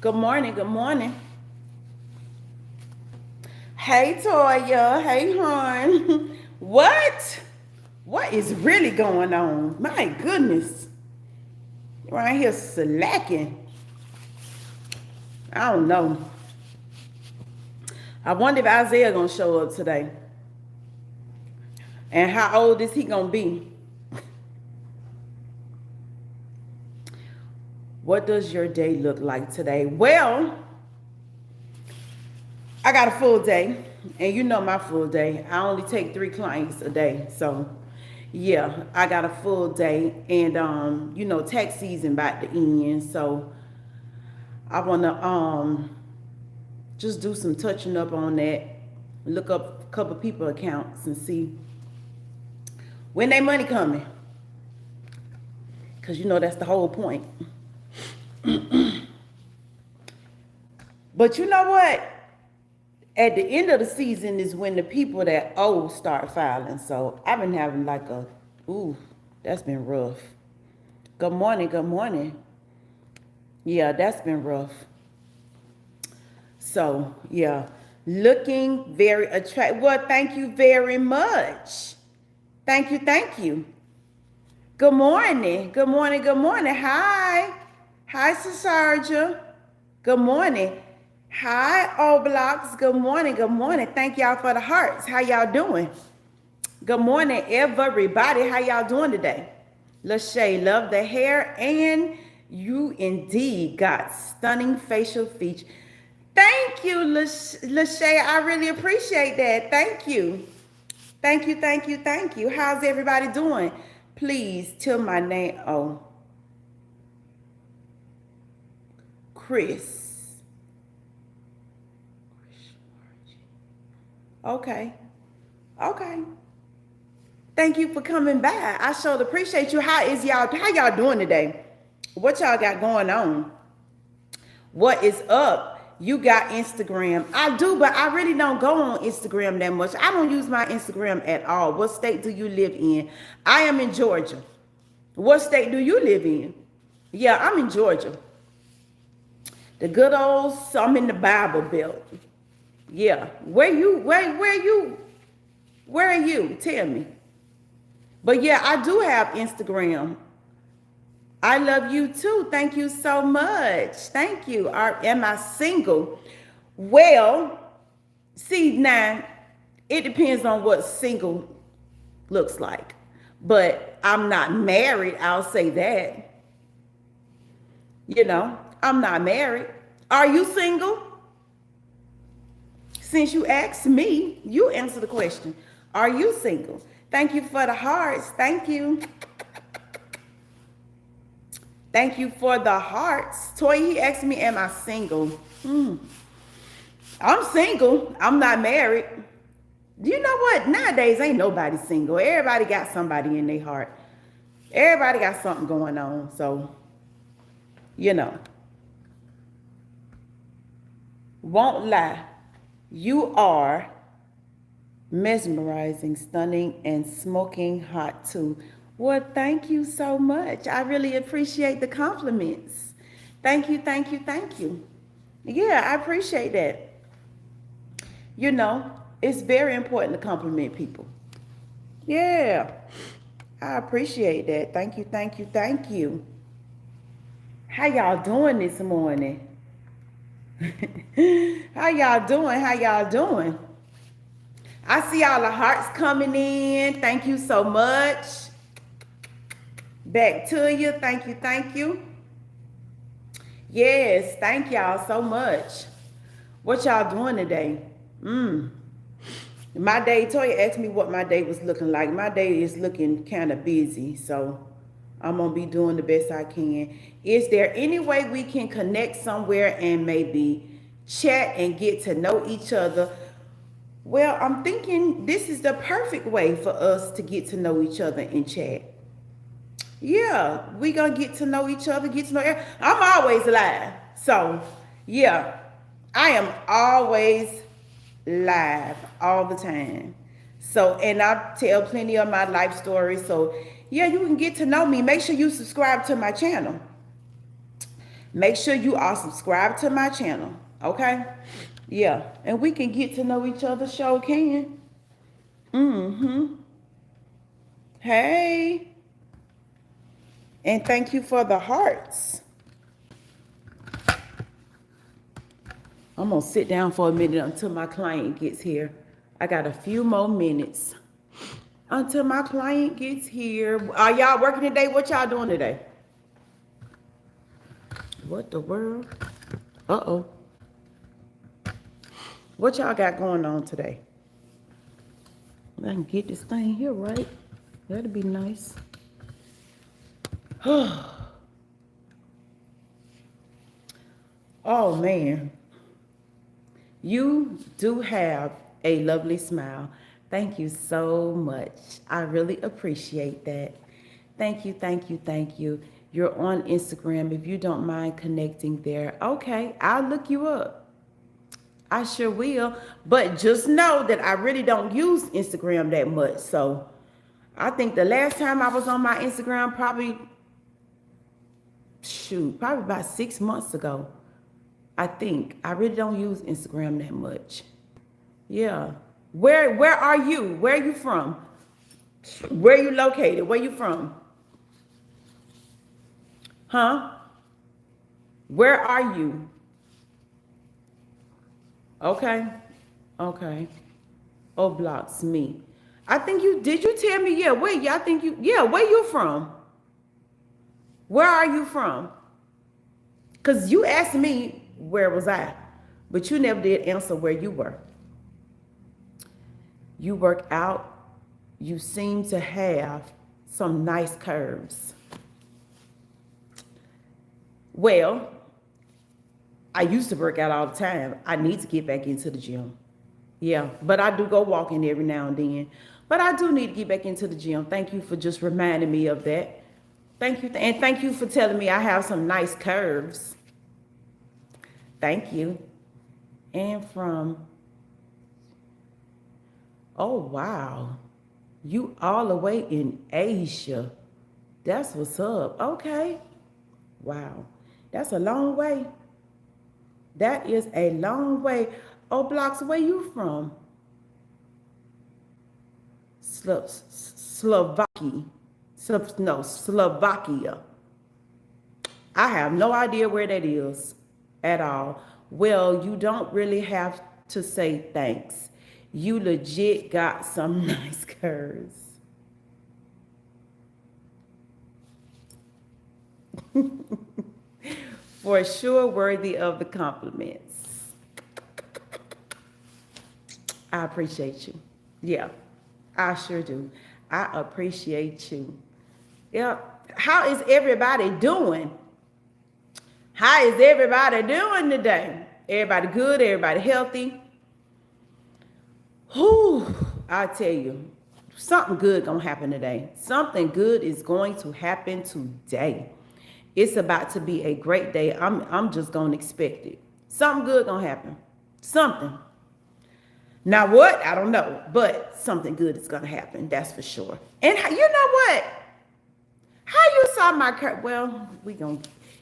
Good morning, good morning. Hey Toya, hey hon. What? What is really going on? My goodness. You're right here slacking. I don't know. I wonder if Isaiah gonna show up today. And how old is he gonna be? What does your day look like today? Well, I got a full day, and you know my full day. I only take 3 clients a day, so yeah, I got a full day, and tax season about to end, so I wanna just do some touching up on that, look up a couple people accounts and see when they money coming, cause that's the whole point. But you know what? At the end of the season is when the people that owe start filing. So I've been having like that's been rough. Good morning, good morning. Yeah, that's been rough. So yeah, looking very attractive. Well, thank you very much. Thank you, thank you. Good morning, good morning, good morning. Hi. Hi, Sasarja. Good morning. Hi, Oblocks. Good morning. Good morning. Thank y'all for the hearts. How y'all doing? Good morning, everybody. How y'all doing today? Lachey, love the hair, and you indeed got stunning facial features. Thank you, Lachey. I really appreciate that. Thank you. Thank you, thank you, thank you. How's everybody doing? Please tell my name. Oh, Chris. Okay. Okay. Thank you for coming by. I sure appreciate you. How y'all doing today? What y'all got going on? What is up? You got Instagram. I do, but I really don't go on Instagram that much. I don't use my Instagram at all. What state do you live in? I am in Georgia. What state do you live in? Yeah, I'm in Georgia. The good old, I'm in the Bible Belt. Yeah. Where are you? Tell me. But yeah, I do have Instagram. I love you too. Thank you so much. Thank you. Am I single? Well, see, now, it depends on what single looks like. But I'm not married, I'll say that. I'm not married. Are you single? Since you asked me, you answer the question. Are you single? Thank you for the hearts. Thank you. Thank you for the hearts. Toy, he asked me, am I single? I'm single. I'm not married. You know what? Nowadays, ain't nobody single. Everybody got somebody in their heart. Everybody got something going on. So, won't lie. You are mesmerizing, stunning, and smoking hot too. Well, thank you so much. I really appreciate the compliments. Thank you, thank you, thank you. Yeah, I appreciate that. It's very important to compliment people. Yeah, I appreciate that. Thank you, thank you, thank you. How y'all doing this morning? How y'all doing? How y'all doing? I see all the hearts coming in. Thank you so much. Back to you. Thank you. Thank you. Yes, thank y'all so much. What y'all doing today? My day, Toya asked me what my day was looking like. My day is looking kind of busy. So, I'm gonna be doing the best I can. Is there any way we can connect somewhere and maybe chat and get to know each other? Well, I'm thinking this is the perfect way for us to get to know each other in chat. Yeah, we gonna get to know each other, get to know. I'm always live, so yeah, I am always live all the time. So, and I tell plenty of my life stories. So, yeah, you can get to know me. Make sure you subscribe to my channel. Make sure you are subscribed to my channel. Okay? Yeah, and we can get to know each other. Show can. Mm-hmm. Hey, and thank you for the hearts. I'm gonna sit down for a minute until my client gets here. I got a few more minutes until my client gets here. Are y'all working today? What y'all doing today? What the world? Uh-oh. What y'all got going on today? I can get this thing here right. That'd be nice. Oh man. You do have a lovely smile. Thank you so much. I really appreciate that. Thank you, thank you, thank you. You're on Instagram. If you don't mind connecting there, okay, I'll look you up. I sure will. But just know that I really don't use Instagram that much. So I think the last time I was on my Instagram, probably about 6 months ago. I think. I really don't use Instagram that much. Yeah. Where are you? Where are you from? Where are you located? Where you from? Huh? Where are you? Okay. Okay. Oh, blocks me. I think did you tell me? Yeah, wait, yeah, where you from? Where are you from? Because you asked me where was I, but you never did answer where you were. You work out. You seem to have some nice curves. Well, I used to work out all the time. I need to get back into the gym. Yeah, but I do go walking every now and then. But I do need to get back into the gym. Thank you for just reminding me of that. Thank you. And thank you for telling me I have some nice curves. Thank you. And oh, wow. You all the way in Asia. That's what's up. Okay. Wow. That's a long way. That is a long way. Oh, blocks, where you from? Slovakia. No, Slovakia. I have no idea where that is at all. Well, you don't really have to say thanks. You legit got some nice curves. For sure worthy of the compliments. I appreciate you. Yeah, I sure do. I appreciate you. Yeah. How is everybody doing? How is everybody doing today? Everybody good? Everybody healthy? Whew, I tell you, something good gonna happen today. Something good is going to happen today. It's about to be a great day. I'm just gonna expect it. Something good gonna happen. Something. Now what? I don't know, but something good is gonna happen. That's for sure. And you know what? How you saw my curve? Well,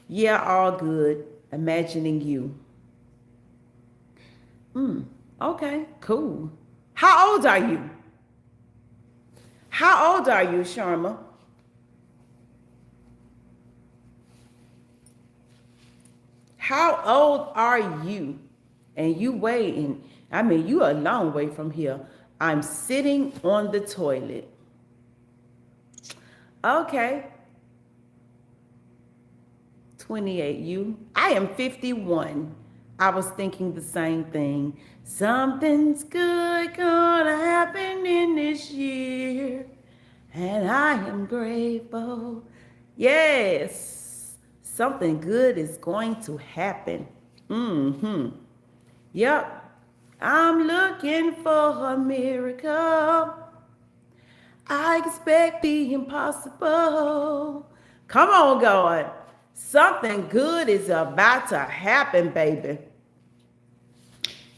yeah, all good. Imagining you. Okay, cool. How old are you? How old are you, Sharma? How old are you? And you waiting. I mean, you are a long way from here. I'm sitting on the toilet. Okay. 28. You? I am 51. I was thinking the same thing. Something's good gonna happen in this year. And I am grateful. Yes, something good is going to happen. Mm-hmm. Yep. I'm looking for a miracle. I expect the impossible. Come on, God. Something good is about to happen, baby.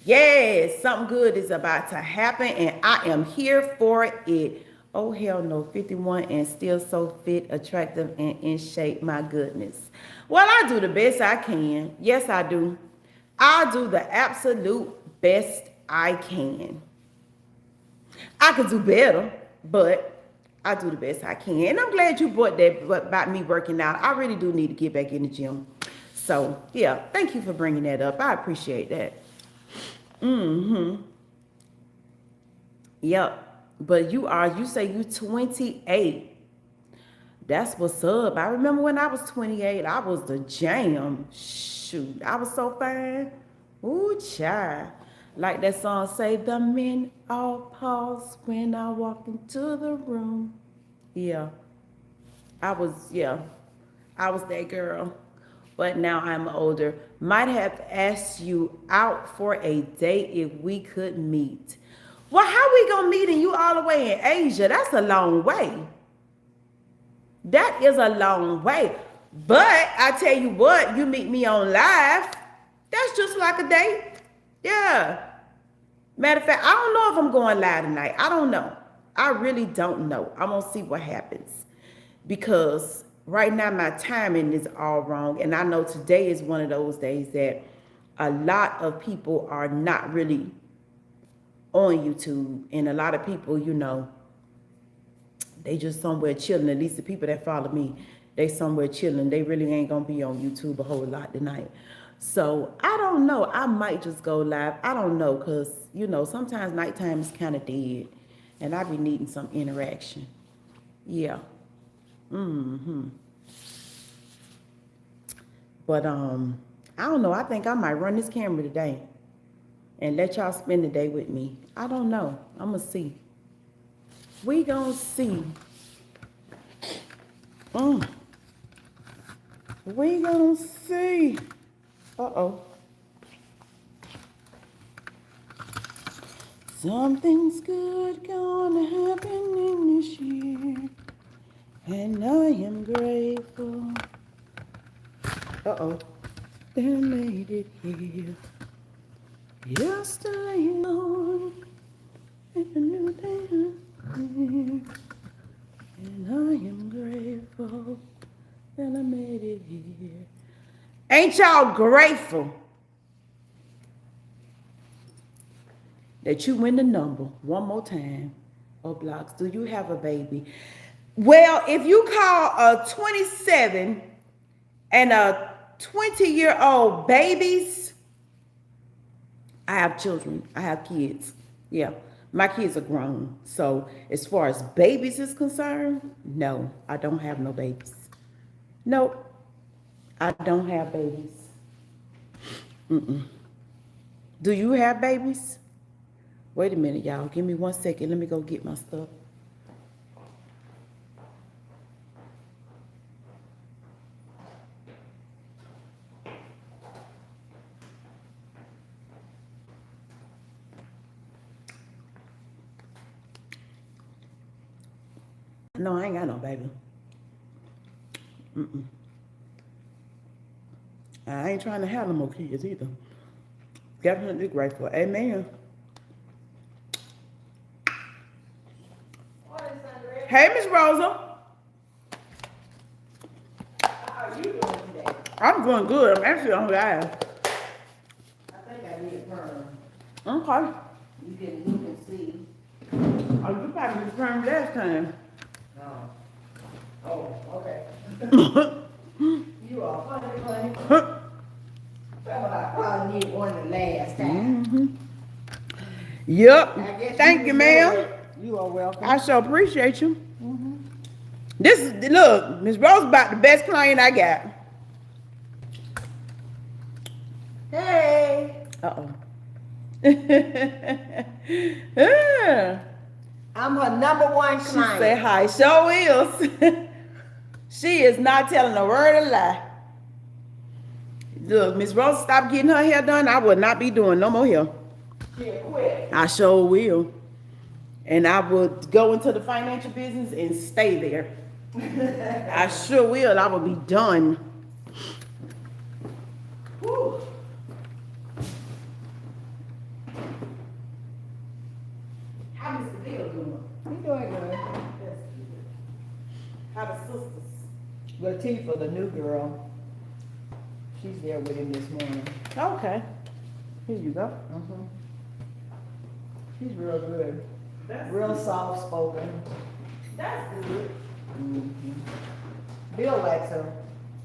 Yes, something good is about to happen, and I am here for it. Oh, hell no, 51 and still so fit, attractive, and in shape. My goodness. Well, I do the best I can. Yes, I do. I do the absolute best I can. I could do better, but I do the best I can. And I'm glad you brought that about me working out. I really do need to get back in the gym. So, yeah, thank you for bringing that up. I appreciate that. Mm-hmm. Yep. But you say you 28. That's what's up. I remember when I was 28, I was the jam. Shoot, I was so fine. Ooh, child. Like that song say, the men all pause when I walk into the room. Yeah, yeah, I was that girl. But now I'm older. Might have asked you out for a date if we could meet. Well, how we gonna meet and you all the way in Asia? That's a long way. That is a long way. But I tell you what, you meet me on live. That's just like a date. Yeah. Matter of fact, I don't know if I'm going live tonight. I don't know. I really don't know. I'm gonna see what happens. Because right now my timing is all wrong. And I know today is one of those days that a lot of people are not really on YouTube. And a lot of people, they just somewhere chilling. At least the people that follow me, they somewhere chilling. They really ain't gonna be on YouTube a whole lot tonight. So I don't know. I might just go live. I don't know, because sometimes nighttime is kind of dead, and I be needing some interaction. Yeah. Mm-hmm. But I don't know. I think I might run this camera today and let y'all spend the day with me. I don't know. I'm gonna see. We gonna see. We gonna see. Uh-oh. Something's good gonna happen in this year, and I am grateful. Uh-oh. They made it here. Yesterday on, and a new day here, and I am grateful that I made it here. Ain't y'all grateful that you win the number one more time? Oh, Blocks, do you have a baby? Well, if you call a 27 and a 20-year-old babies, I have children. I have kids. Yeah, my kids are grown. So as far as babies is concerned, no, I don't have no babies. Nope, I don't have babies. Mm-mm. Do you have babies? Wait a minute, y'all. Give me 1 second. Let me go get my stuff. No, I ain't got no baby. Mm-mm. I ain't trying to have no more kids either. Definitely grateful. Amen. Hey, Miss Rosa. How are you doing today? I'm doing good. I'm actually on live. I think I need a perm. Okay. You can look and see. Oh, you probably was perm last time. No. Oh, okay. You are funny. I probably need one the last time. Mm-hmm. Yep. Thank you, ma'am. You are welcome. I so appreciate you. Mm-hmm. Look, Miss Rose about the best client I got. Hey. Uh-oh. I'm her number one client. She say hi. Show is. She is not telling a word of lie. Look, Miss Rosa stopped getting her hair done. I will not be doing no more hair. She'll quit. I sure will. And I will go into the financial business and stay there. I sure will. I will be done. Whew. How Mr. Bill doing? He doing good. That's good. How the sisters? Latifah, the new girl, she's there with him this morning. Okay. Here you go. She's real good. That's Real good. soft spoken. That's good. Bill likes her.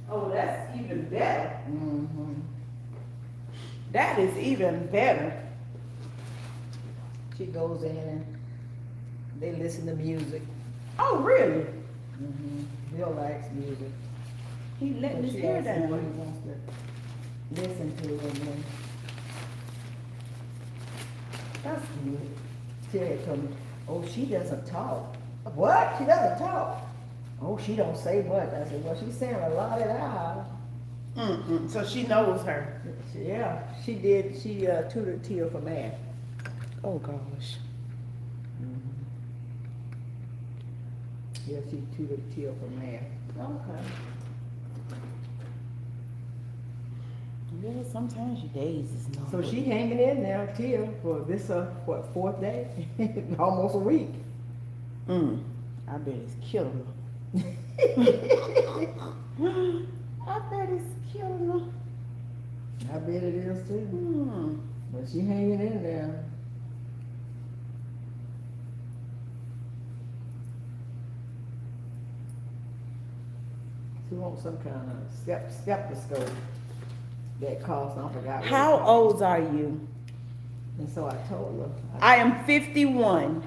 Oh, that's even better. Mm-hmm. That is even better. She goes in and they listen to music. Oh, really? Bill likes music. He letting his She hair asks him what down. he wants to listen to, and then That's good. Terry told me, oh, she doesn't talk. What? She doesn't talk? Oh, she don't say much. I said, well, she's saying a lot of that. So she knows her. Yeah, she did. She tutored Tia for math. Oh gosh. Yeah, she tutored Tia for math. Okay. Yeah, sometimes your days is not. So she hanging in there, Tia, for this, what, fourth day? Almost a week. I bet it's killing her. I bet it's killing her. I bet it is too. But she hanging in there. She wants some kind of stethoscope that costs, I forgot. what it How costs. old are you? And so I told her, I am 51.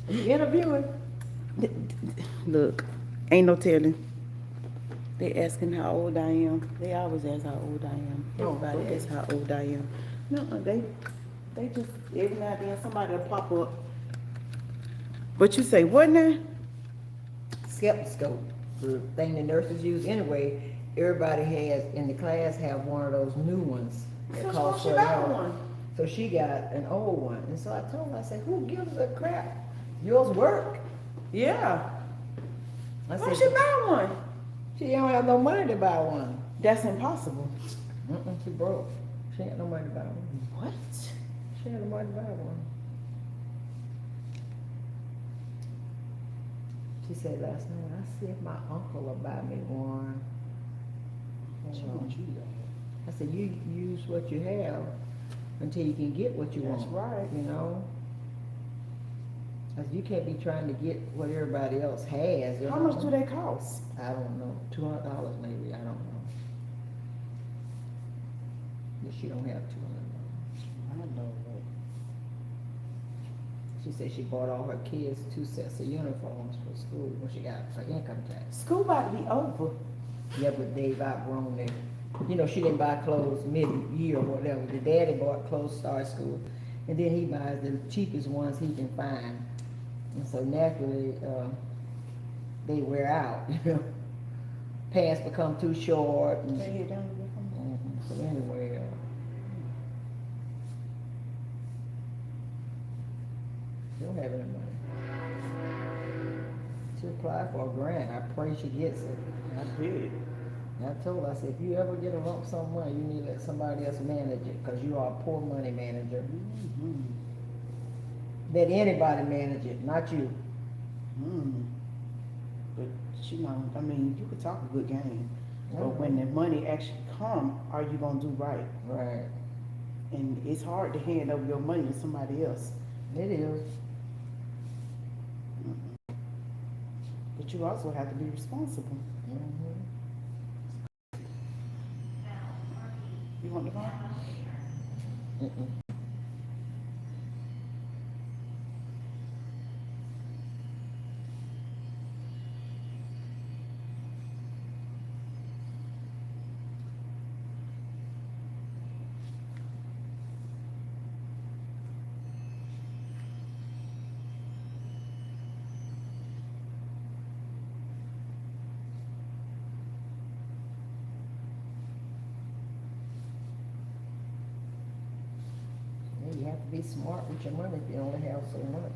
are you interviewing? Look, ain't no telling. They asking how old I am. They always ask how old I am. Oh, Everybody okay. asks how old I am. No, they just every now and then somebody will pop up. But you say what now? Stethoscope, the thing the nurses use anyway. Everybody has, in the class, have one of those new ones. That So cost she her got $1. one. So she got an old one. And so I told her, I said, who gives a crap? Yours work. Yeah. I Why said, she buy one? she don't have no money to buy one. That's impossible. She broke. She ain't no money to buy one. What? She ain't no money to buy one. She said last night, I see if my uncle will buy me one. She wants you to. I said, you use what you have until you can get what you That's want. right. You know? Cause you can't be trying to get what everybody else has. You How know? much do they cost? I don't know. $200 maybe. I don't know. But she don't have $200. I know that. She said she bought all her kids 2 sets of uniforms for school when she got her income tax. School about to be over. Yeah, but they've outgrown it. You know, she didn't buy clothes mid-year or whatever. The daddy bought clothes to start school, and then he buys the cheapest ones he can find. And so naturally, they wear out, you know. Pants become too short. And, They hear down here from so anyway, she don't have any money. She applied for a grant. I pray she gets it. I did. And I told her, I said, if you ever get a lump sum money, you need to let somebody else manage it, because you are a poor money manager. Let anybody manage it, not you. But you know, I mean, you could talk a good game, but Mhm. when the money actually come, are you gonna do right? Right. And it's hard to hand over your money to somebody else. It is. But you also have to be responsible. Mhm. You want the phone? Mm-mm. be smart with your money if you only have so much.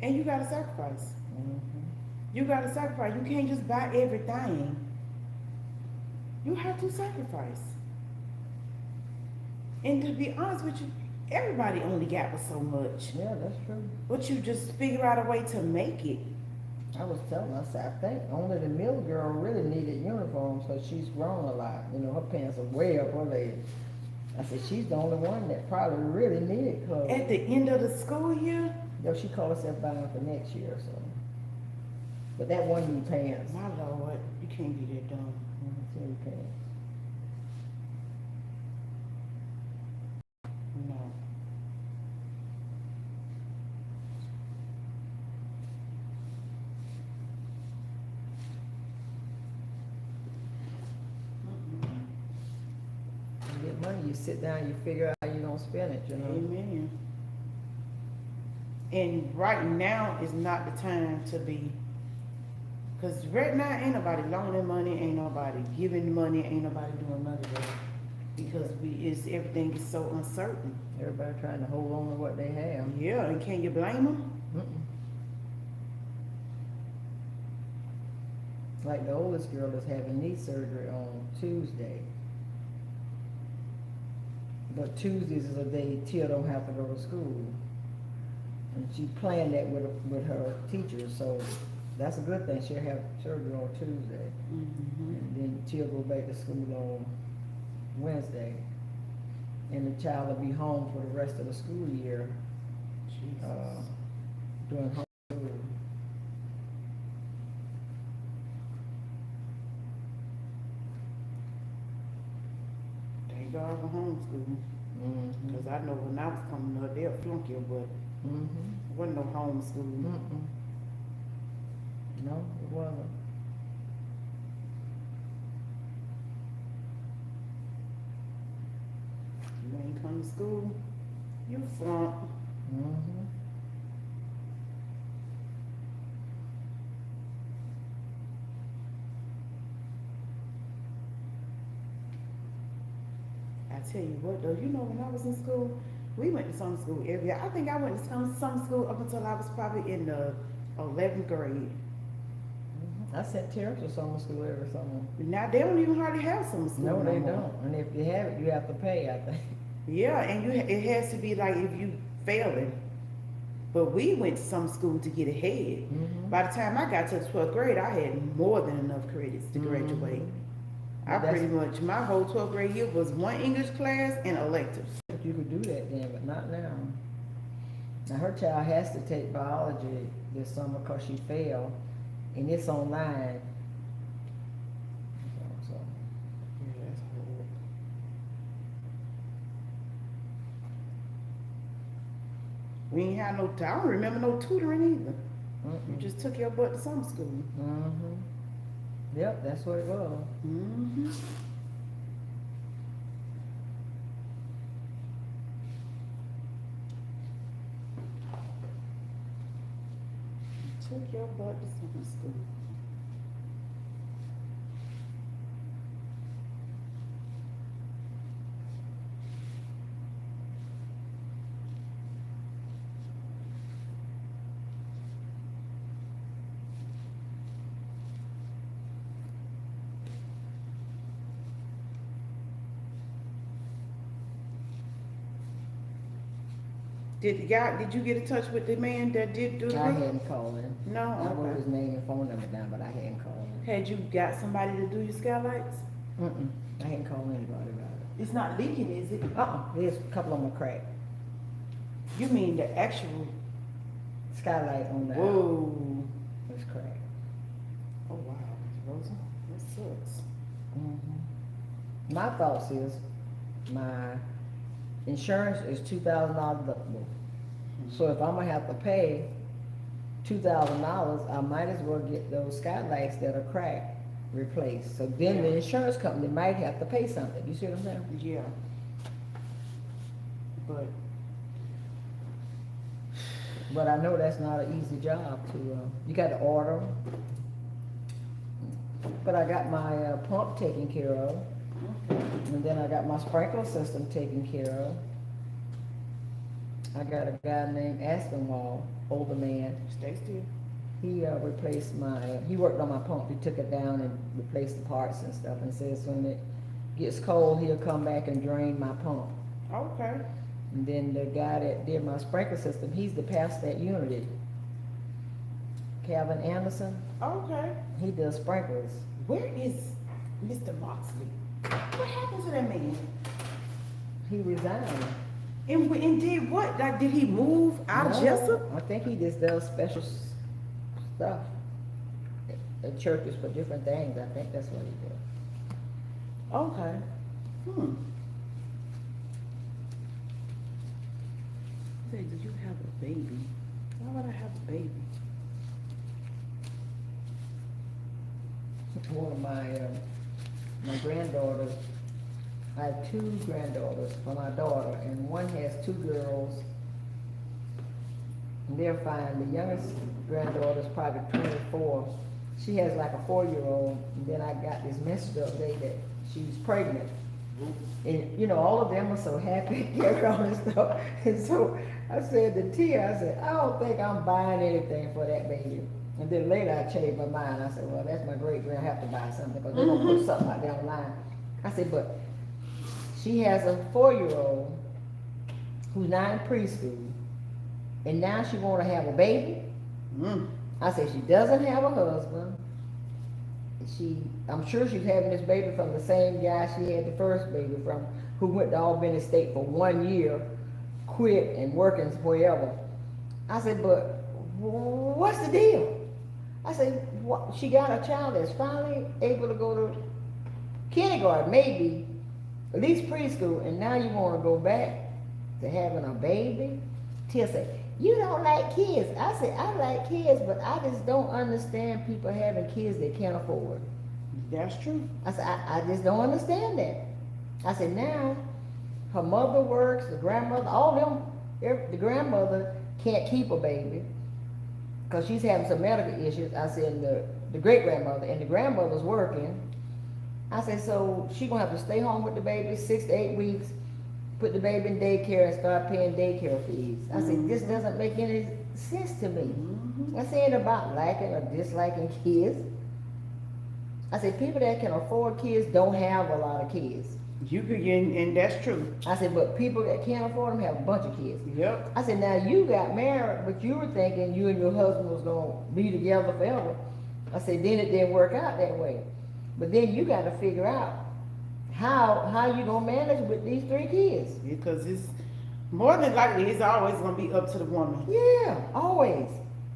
And you gotta sacrifice. Mhm. You gotta sacrifice. You can't just buy everything. You have to sacrifice. And to be honest with you, everybody only got but so much. Yeah, that's true. But you just figure out a way to make it. I was telling her, I said, I think only the middle girl really needed uniforms because she's grown a lot. You know, her pants are way up her leg. I said, she's the only one that probably really needed clothes. At the end of the school year, Yo, she called herself buying for next year, so. But that one need pants. my Lord, you can't be that dumb. She need pants. No. You get money, you sit down, you figure out how you're gonna spend it, you know? Amen. And right now is not the time to be, because right now ain't nobody loaning money, ain't nobody giving money, ain't nobody doing none of that. Because everything is so uncertain. Everybody trying to hold on to what they have. Yeah, and can you blame them? Mm-mm. Like the oldest girl is having knee surgery on Tuesday. But Tuesdays is a day Tia don't have to go to school. And she planned that with her teacher, so that's a good thing. She'll have surgery on Tuesday. Mm-hmm. And then Tia go back to school on Wednesday. And the child will be home for the rest of the school year, Jesus. doing homeschool. Thank God for homeschool. Mm-hmm. Because I know when I was coming up, they'll flunk you, but Mm-hmm. wasn't no homeschool. Mm-mm. No, it wasn't. You ain't come to school, you flunk. Mm-hmm. I tell you what though, you know when I was in school, we went to summer school every year. I think I went to summer school up until I was probably in the 11th grade. I sent Tara to summer school every summer. Now they don't even hardly have summer school. No, they more. don't. And if you have it, you have to pay, I think. Yeah, and it has to be like if you failing. But we went to some school to get ahead. Mhm. By the time I got to the 12th grade, I had more than enough credits to graduate. I That's- pretty much, my whole 12th grade year was one English class and electives. But you could do that then, but not now. Now her child has to take biology this summer because she failed, and it's online. So, Yeah, that's horrible. We ain't had no, I don't remember no tutoring either. You mm-mm. just took your butt to summer school. Mm-hmm. Yep, that's what it was. Mm-hmm. Took your butt to summer school. Did you get in touch with the man that did do the I roof? hadn't called him. No? I wrote Okay. his name and phone number down, but I hadn't called him. Had you got somebody to do your skylights? Mm-mm. I hadn't called anybody about It's not leaking, is it? it. There's a couple of them are cracked. You mean the actual, Skylight on the whoa. was cracked. Oh, wow, Rosa, that sucks. Mm-hmm. My thoughts is, my insurance is $2,000 deductible. So if I'm gonna have to pay $2,000, I might as well get those skylights that are cracked replaced. So then the insurance company might have to pay something. You see what I'm saying? Yeah. But I know that's not an easy job to, you got to order 'em. But I got my pump taken care of, Okay. and then I got my sprinkler system taken care of. I got a guy named Aspinwall, older man. Stay still. He replaced he worked on my pump. He took it down and replaced the parts and stuff, and says when it gets cold, he'll come back and drain my pump. Okay. And then the guy that did my sprinkler system, he's the pastor at Unity. Calvin Anderson, Okay. he does sprinklers. Where is Mr. Moxley? What happened to that man? He resigned. And did what? Like, did he move out of No, Jessup? I think he just does special stuff at churches for different things. I think that's what he did. Okay. Say, did you have a baby? Why would I have a baby? One of my granddaughters, I have two granddaughters for my daughter, and one has two girls. And they're fine. The youngest granddaughter's probably 24. She has like a 4-year-old, and then I got this message the other day that she's pregnant. And you know, all of them are so happy to get all this stuff. And so I said to Tia, I said, I don't think I'm buying anything for that baby. And then later I changed my mind. I said, well, that's my great grand, I have to buy something because they're gonna put something out there online. I said, but she has a 4-year-old who's now in preschool, and now she wanna have a baby. I said, she doesn't have a husband. I'm sure she's having this baby from the same guy she had the first baby from, who went to Albany State for 1 year, quit and working wherever. I said, but what's the deal? I said, what? She got a child that's finally able to go to kindergarten, maybe, at least preschool, and now you want to go back to having a baby? Tia said, you don't like kids. I said, I like kids, but I just don't understand people having kids they can't afford. That's true. I said, I just don't understand that. I said, now, her mother works, the grandmother, all them, the grandmother can't keep a baby because she's having some medical issues. I said, the great-grandmother and the grandmother's working. I said, so she gonna have to stay home with the baby 6 to 8 weeks, put the baby in daycare and start paying daycare fees. I said, this doesn't make any sense to me. I said about liking or disliking kids. I said, people that can afford kids don't have a lot of kids. You could, and that's true. I said, but people that can't afford them have a bunch of kids. Yep. I said, now you got married, but you were thinking you and your husband was gonna be together forever. I said, then it didn't work out that way. But then you gotta figure out how you gonna manage with these 3 kids. Because it's more than likely it's always gonna be up to the woman. Yeah, always.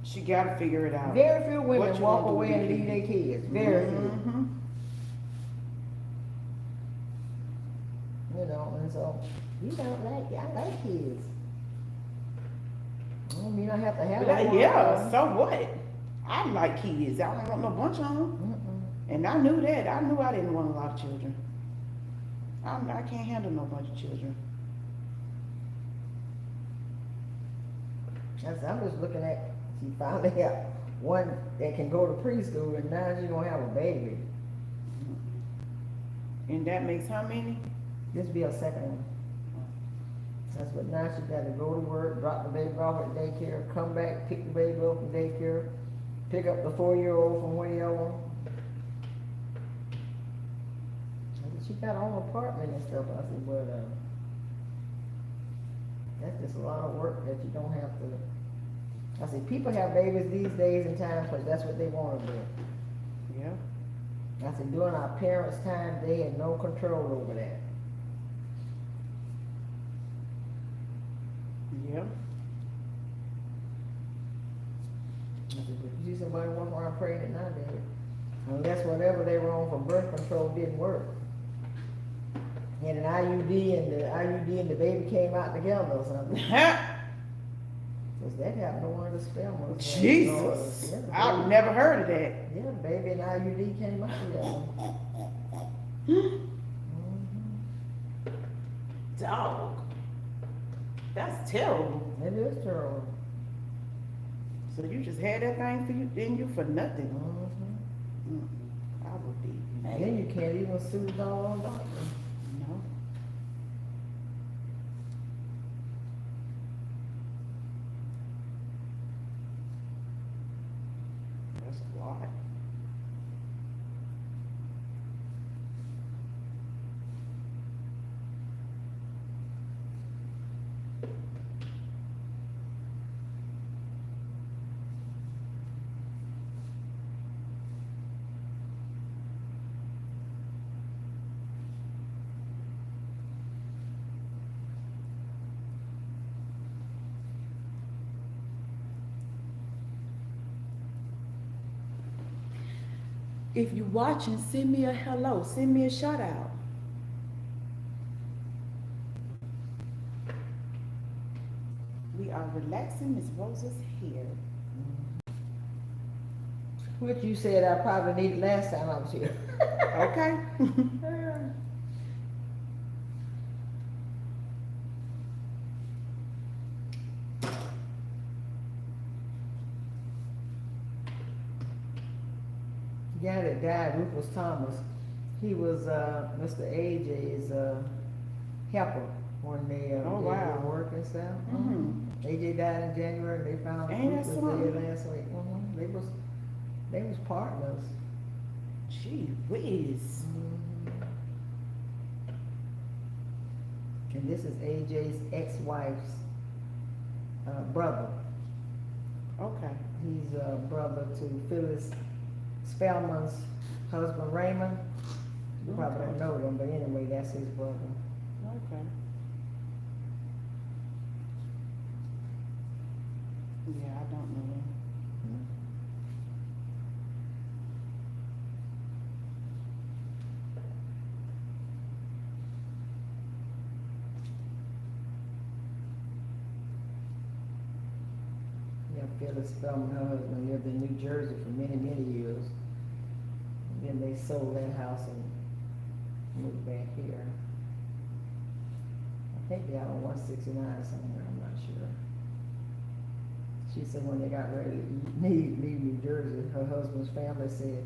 She gotta figure it out. Very few What women you walk gonna do away with and your leave their kids? kids. Very few. Mm-hmm. You know, and so you don't like, I like kids. I don't mean I have to have But one. yeah, so what? I like kids. I don't want no bunch of them. And I knew that. I knew I didn't want a lot of children. I can't handle no bunch of children. I'm just looking at, she finally got one that can go to preschool and now she's gonna have a baby. And that makes how many? This be a second one. That's what, now she gotta go to work, drop the baby off at daycare, come back, pick the baby up from daycare, pick up the 4-year-old from wherever. She got her own apartment and stuff. I said, but that's just a lot of work that you don't have to. I said, people have babies these days and times because that's what they want to do. Yeah. I said, during our parents' time, they had no control over that. Yeah. I said, but you see somebody walking around pregnant nowadays, unless whatever they were on for birth control didn't work. And an IUD and the baby came out together or something. Because that happened to one of the spermas. Jesus. Yeah, I've never heard of that. yeah, the baby and IUD came out together. Dog. That's terrible. It is terrible. So you just had that thing for you, in you for nothing. Mhm. I would be mad. Then you can't even sue the doggone doctor. No. If you're watching, send me a hello. Send me a shout out. We are relaxing Miss Rosa's hair. What you said I probably needed last time I was here. Okay. The guy that died, Rufus Thomas, he was Mr. AJ's helper when they Oh, did wow. their work and stuff. Mhm. AJ died in January. They found Ain't that Rufus something? dead last week. They was partners. Gee whiz. And this is AJ's ex-wife's brother. Okay. He's a brother to Phyllis Spellman's husband Raymond. You probably don't know them, but anyway, that's his brother. Okay. Yeah, I don't know them. Yeah, Phyllis Spellman, her husband lived in New Jersey for many, many years. And then they sold that house and moved back here. I think they're on 169 somewhere, I'm not sure. She said when they got ready to leave New Jersey, her husband's family said,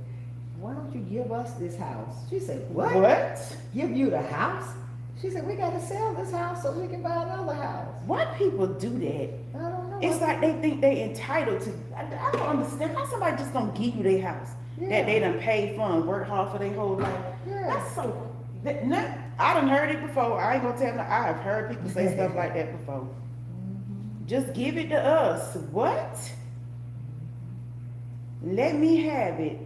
"Why don't you give us this house?" She said, "What? Give you the house?" She said, "We gotta sell this house so we can buy another house." Why people do that? I don't know. It's like they think they entitled to. I don't understand how somebody just gonna give you their house that they done paid for and worked hard for their whole life. Yeah. That's so. I done heard it before. I ain't gonna tell you. I have heard people say stuff like that before. Just give it to us. What? Let me have it.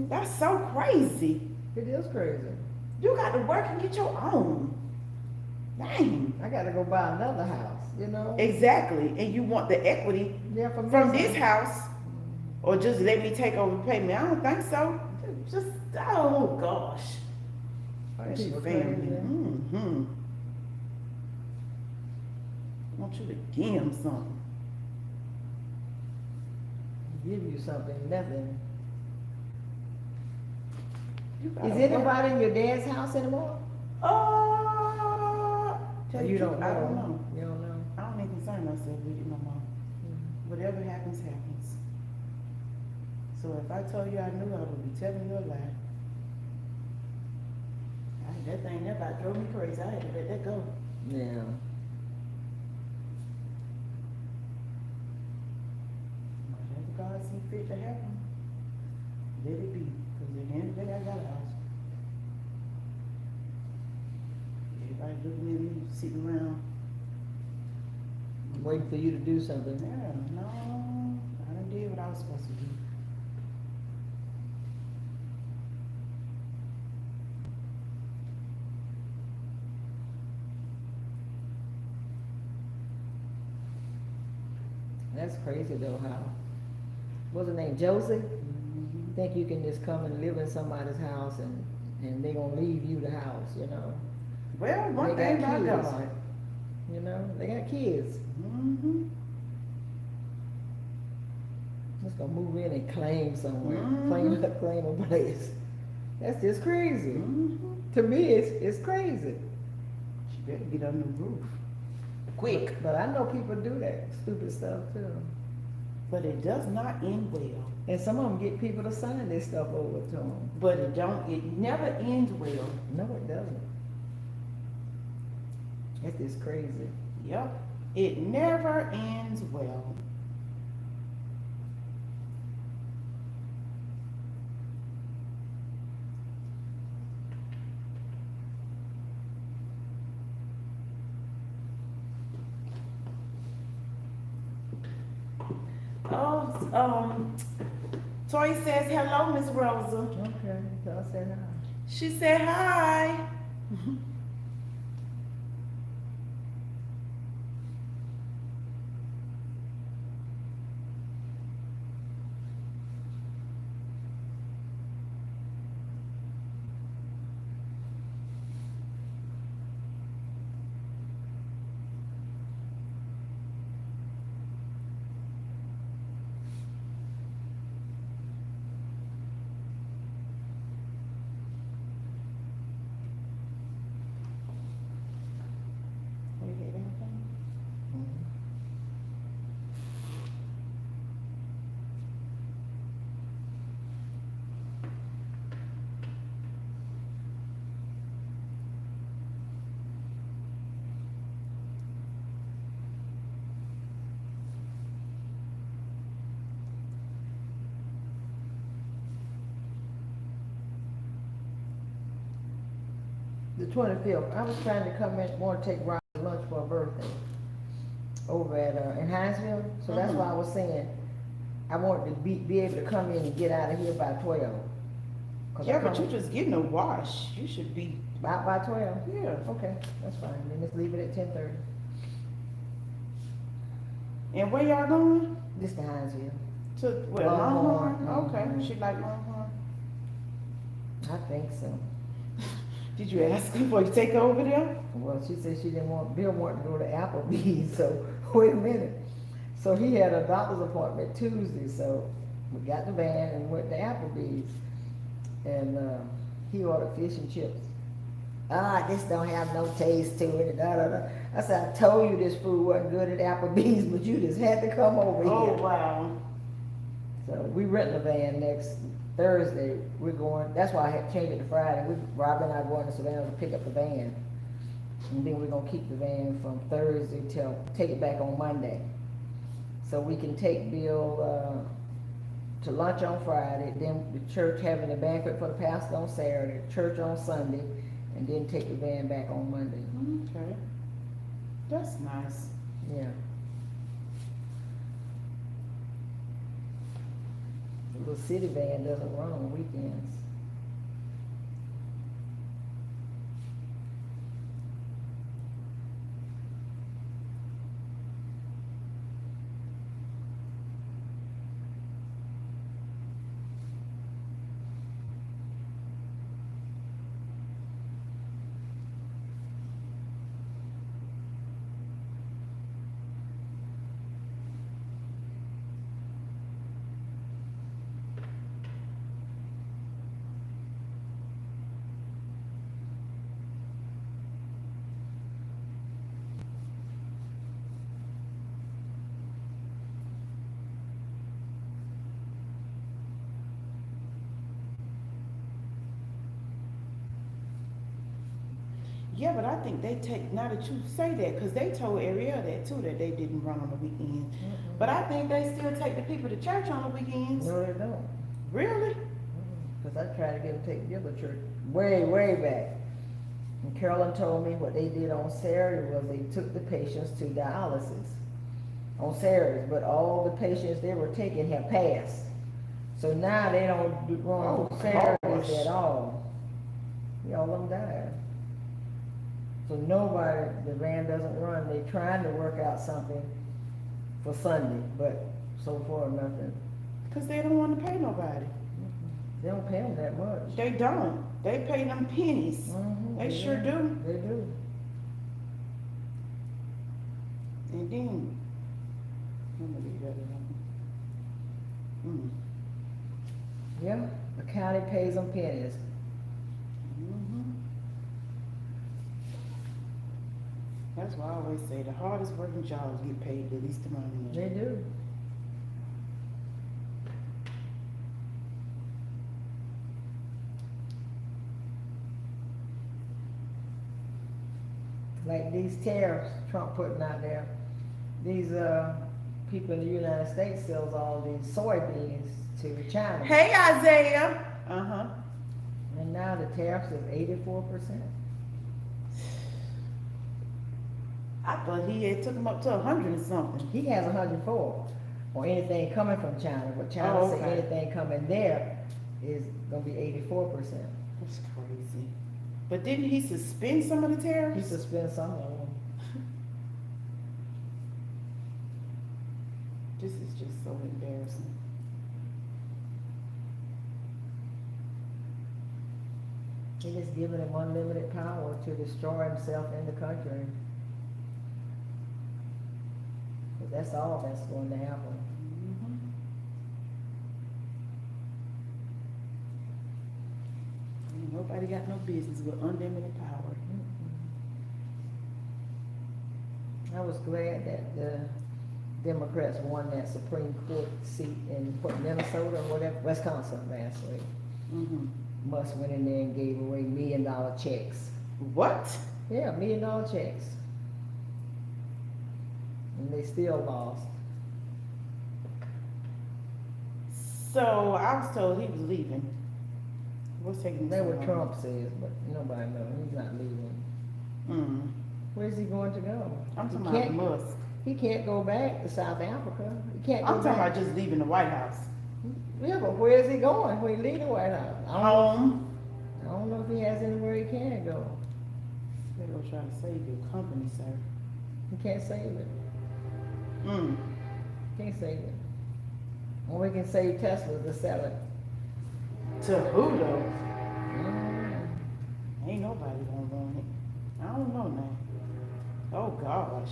That's so crazy. It is crazy. You got to work and get your own. Dang. I gotta go buy another house, you know? Exactly. And you want the equity Yeah, from this house, or just let me take over payment? I don't think so. Just, oh gosh. That's your People family. crazy. Mm-hmm. I want you to give him something. Give you something, nothing. You gotta Is work. anybody in your dad's house anymore? Tell You you don't know. I don't know. You don't know. I don't even concern myself with it no more. Whatever happens, happens. So if I told you I knew, I would be telling you a lie. That thing that about drove me crazy. I had to let that go. Yeah. Whatever God see fit to happen, let it be. Because at the end of the day, I got a house. Everybody looking at me, sitting around. Waiting for you to do something. Yeah, no, I done did what I was supposed to do. That's crazy though, how, what's her name, Josie? Think you can just come and live in somebody's house and they gonna leave you the house, you know? Well, one They thing got about kids. God. You know, they got kids. Mm-hmm. Just gonna move in and claim somewhere, Mhm. claim a place. That's just crazy. Mm-hmm. To me, it's crazy. She better get under the roof. Quick. But I know people do that stupid stuff too. But it does not end well. And some of them get people to sign this stuff over to them. But it never ends well. No, it doesn't. That's just crazy. Yep. It never ends well. Oh, Toy says hello, Miss Rosa. Okay, so I said hi. She said hi. The 25th. I was trying to come in, want to take Rob to lunch for a birthday over at, in Hinesville. So that's why I was saying, I wanted to be able to come in and get out of here by 12. Yeah, but you just getting a wash. You should be. By 12? Yeah. Okay, that's fine. Then let's leave it at 10:30. And where y'all going? This to Hinesville. To where? Longhorn. Longhorn? Okay. Mhm. She like Longhorn. I think so. Did you ask her before you take her over there? Well, she said she didn't want, Bill wanted to go to Applebee's, so wait a minute. So he had a doctor's appointment Tuesday, so we got the van and went to Applebee's. And he ordered fish and chips. This don't have no taste to it. Da, da, da. I said, I told you this food wasn't good at Applebee's, but you just had to come over Oh, here. wow. So we rent the van next Thursday. We're going, that's why I had changed it to Friday. Rob and I are going to Savannah to pick up the van. And then we're gonna keep the van from Thursday till, take it back on Monday. So we can take Bill, to lunch on Friday, then the church having a banquet for the pastor on Saturday, church on Sunday, and then take the van back on Monday. Okay. That's nice. Yeah. The little city van doesn't run on weekends. Yeah, but I think they take, now that you say that, because they told Ariel that too, that they didn't run on the weekends. But I think they still take the people to church on the weekends. No, they don't. Really? Because I tried to get them to take the other church way back. And Carolyn told me what they did on Saturday was they took the patients to dialysis on Saturdays, but all the patients they were taking have passed. So now they don't run on Saturdays at all. Yeah, all of them died. So nobody, the van doesn't run. They're trying to work out something for Sunday, but so far nothing. Because they don't want to pay nobody. They don't pay them that much. They don't. They pay them pennies. Mhm, They sure do. They do. And then, I'm gonna leave that alone. Yeah, the county pays them pennies. Mhm. That's why I always say the hardest working jobs get paid the least amount of money. They do. Like these tariffs Trump putting out there, these people in the United States sells all these soybeans to China. Hey, Isaiah. Uh-huh. And now the tariffs is 84%. I thought he had took them up to 100 and something. He has 104 or anything coming from China. But China Oh, say okay. anything coming there is gonna be 84%. That's crazy. But didn't he suspend some of the He tariffs? suspends some of them. This is just so embarrassing. He just giving him unlimited power to destroy himself in the country. 'Cause that's all that's going to happen. Ain't nobody got no business with unlimited power. I was glad that the Democrats won that Supreme Court seat in what, Minnesota or whatever, Wisconsin last week. Mm-hmm. Musk went in there and gave away $1 million checks. What? Yeah, $1 million checks. And they still lost. So I was told he was leaving. What's taking That's so what long? Trump says, but nobody knows. He's not leaving. Mm. Where's he going to go? I'm He talking can't. about Musk. He can't go back to South Africa. He can't go I'm talking back. about just leaving the White House. Yeah, but where is he going when he leave the White House? Home. I don't know if he has anywhere he can go. They're gonna try to save your company, sir. He can't save it. Mm. Can't save it. Only can save Tesla to sell it. To who though? Mm. Ain't nobody gonna want it. I don't know now. Oh gosh.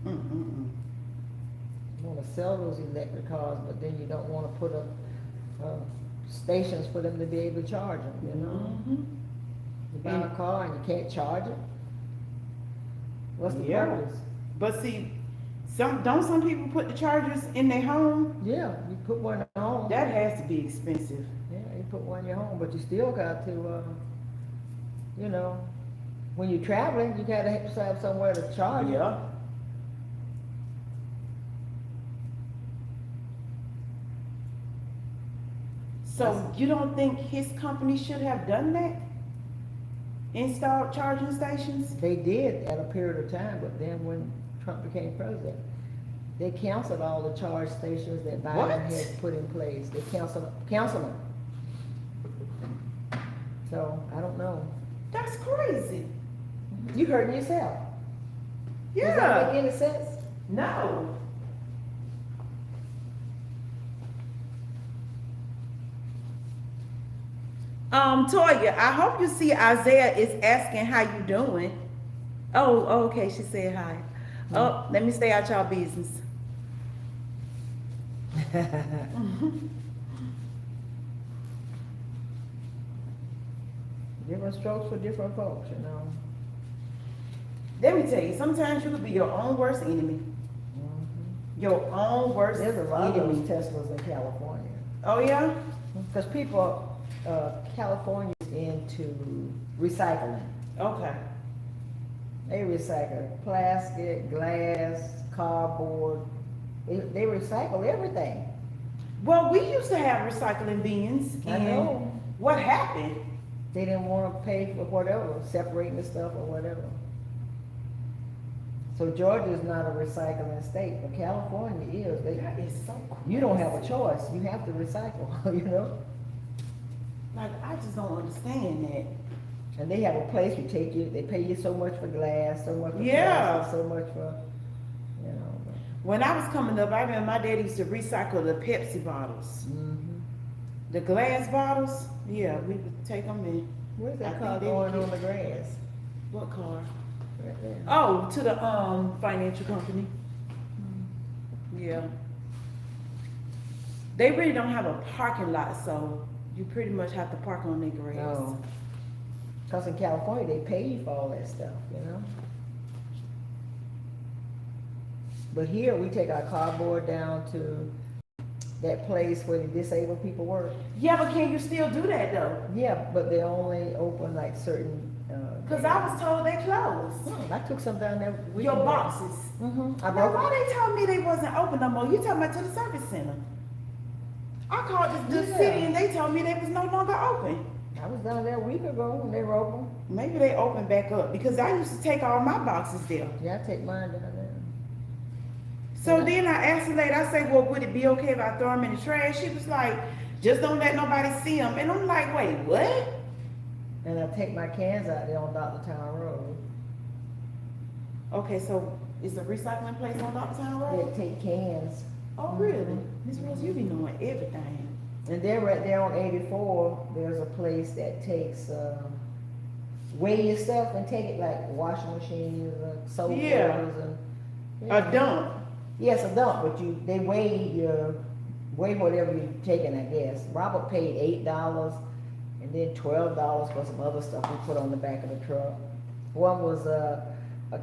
Mm-mm-mm. You want to sell those electric cars, but then you don't want to put up stations for them to be able to charge them. You know, Mhm. you buy a car and you can't charge it. What's the Yeah. purpose? But see, some people put the chargers in their home? Yeah, you put one at home. That has to be expensive. Yeah, you put one in your home, but you still got to, you know, when you're traveling, you gotta have somewhere to charge it. Yeah. So you don't think his company should have done that? Installed charging stations? They did at a period of time, but then when Trump became president, they canceled all the charge stations that Biden What? had put in place. They canceled them. So, I don't know. That's crazy. You heard me yourself. Does that Yeah. make any sense? No. Toya, I hope you see Isaiah is asking how you doing. Oh, okay, she said hi. Oh, let me stay out y'all business. Different strokes for different folks, you know. Let me tell you, sometimes you could be your own worst enemy. Your own worst There's a lot of enemy. those Teslas in California. Oh, yeah? Because people, California's into recycling. Okay. They recycle plastic, glass, cardboard. They recycle everything. Well, we used to have recycling bins. I And know. what happened? They didn't want to pay for whatever, separating the stuff or whatever. So Georgia's not a recycling state, but California is. That is so crazy. You don't have a choice. You have to recycle, you know? Like, I just don't understand that. And they have a place you take you, they pay you so much for glass, so much for Yeah. plastic, so much for, you know. When I was coming up, I remember my dad used to recycle the Pepsi bottles. Mm-hmm. The glass bottles, yeah, we would take them in. Where's I that think car they would going on get- the grass? What car? Right there. Oh, to the financial company. Yeah. They really don't have a parking lot, so you pretty much have to park on their grass. No. Cause in California, they pay you for all that stuff, you know? But here, we take our cardboard down to that place where the disabled people work. Yeah, but can you still do that though? Yeah, but they only open like certain, Cause I was told they closed. I took some down there. Your boxes. Mm-hmm. I Now, broke why they told me they wasn't open no more? You talking about to the service center? I called the Yeah. city and they told me they was no longer open. I was down there a week ago when they were open. Maybe they opened back up because I used to take all my boxes there. Yeah, I take mine down there. So Yeah. then I asked the lady, I said, well, would it be okay if I throw them in the trash? She was like, just don't let nobody see them. And I'm like, wait, what? And I take my cans out there on Dr. Town Road. Okay, so is the recycling place on Dogtown Road? They take cans. Oh, really? Miss Rose, you be knowing everything. And then right there on 84, there's a place that takes, weigh your stuff and take it like washing machines, soap Yeah. bowls and. A dump. Yes, a dump, but they weigh whatever you're taking, I guess. Robert paid $8 and then $12 for some other stuff we put on the back of the truck. One was a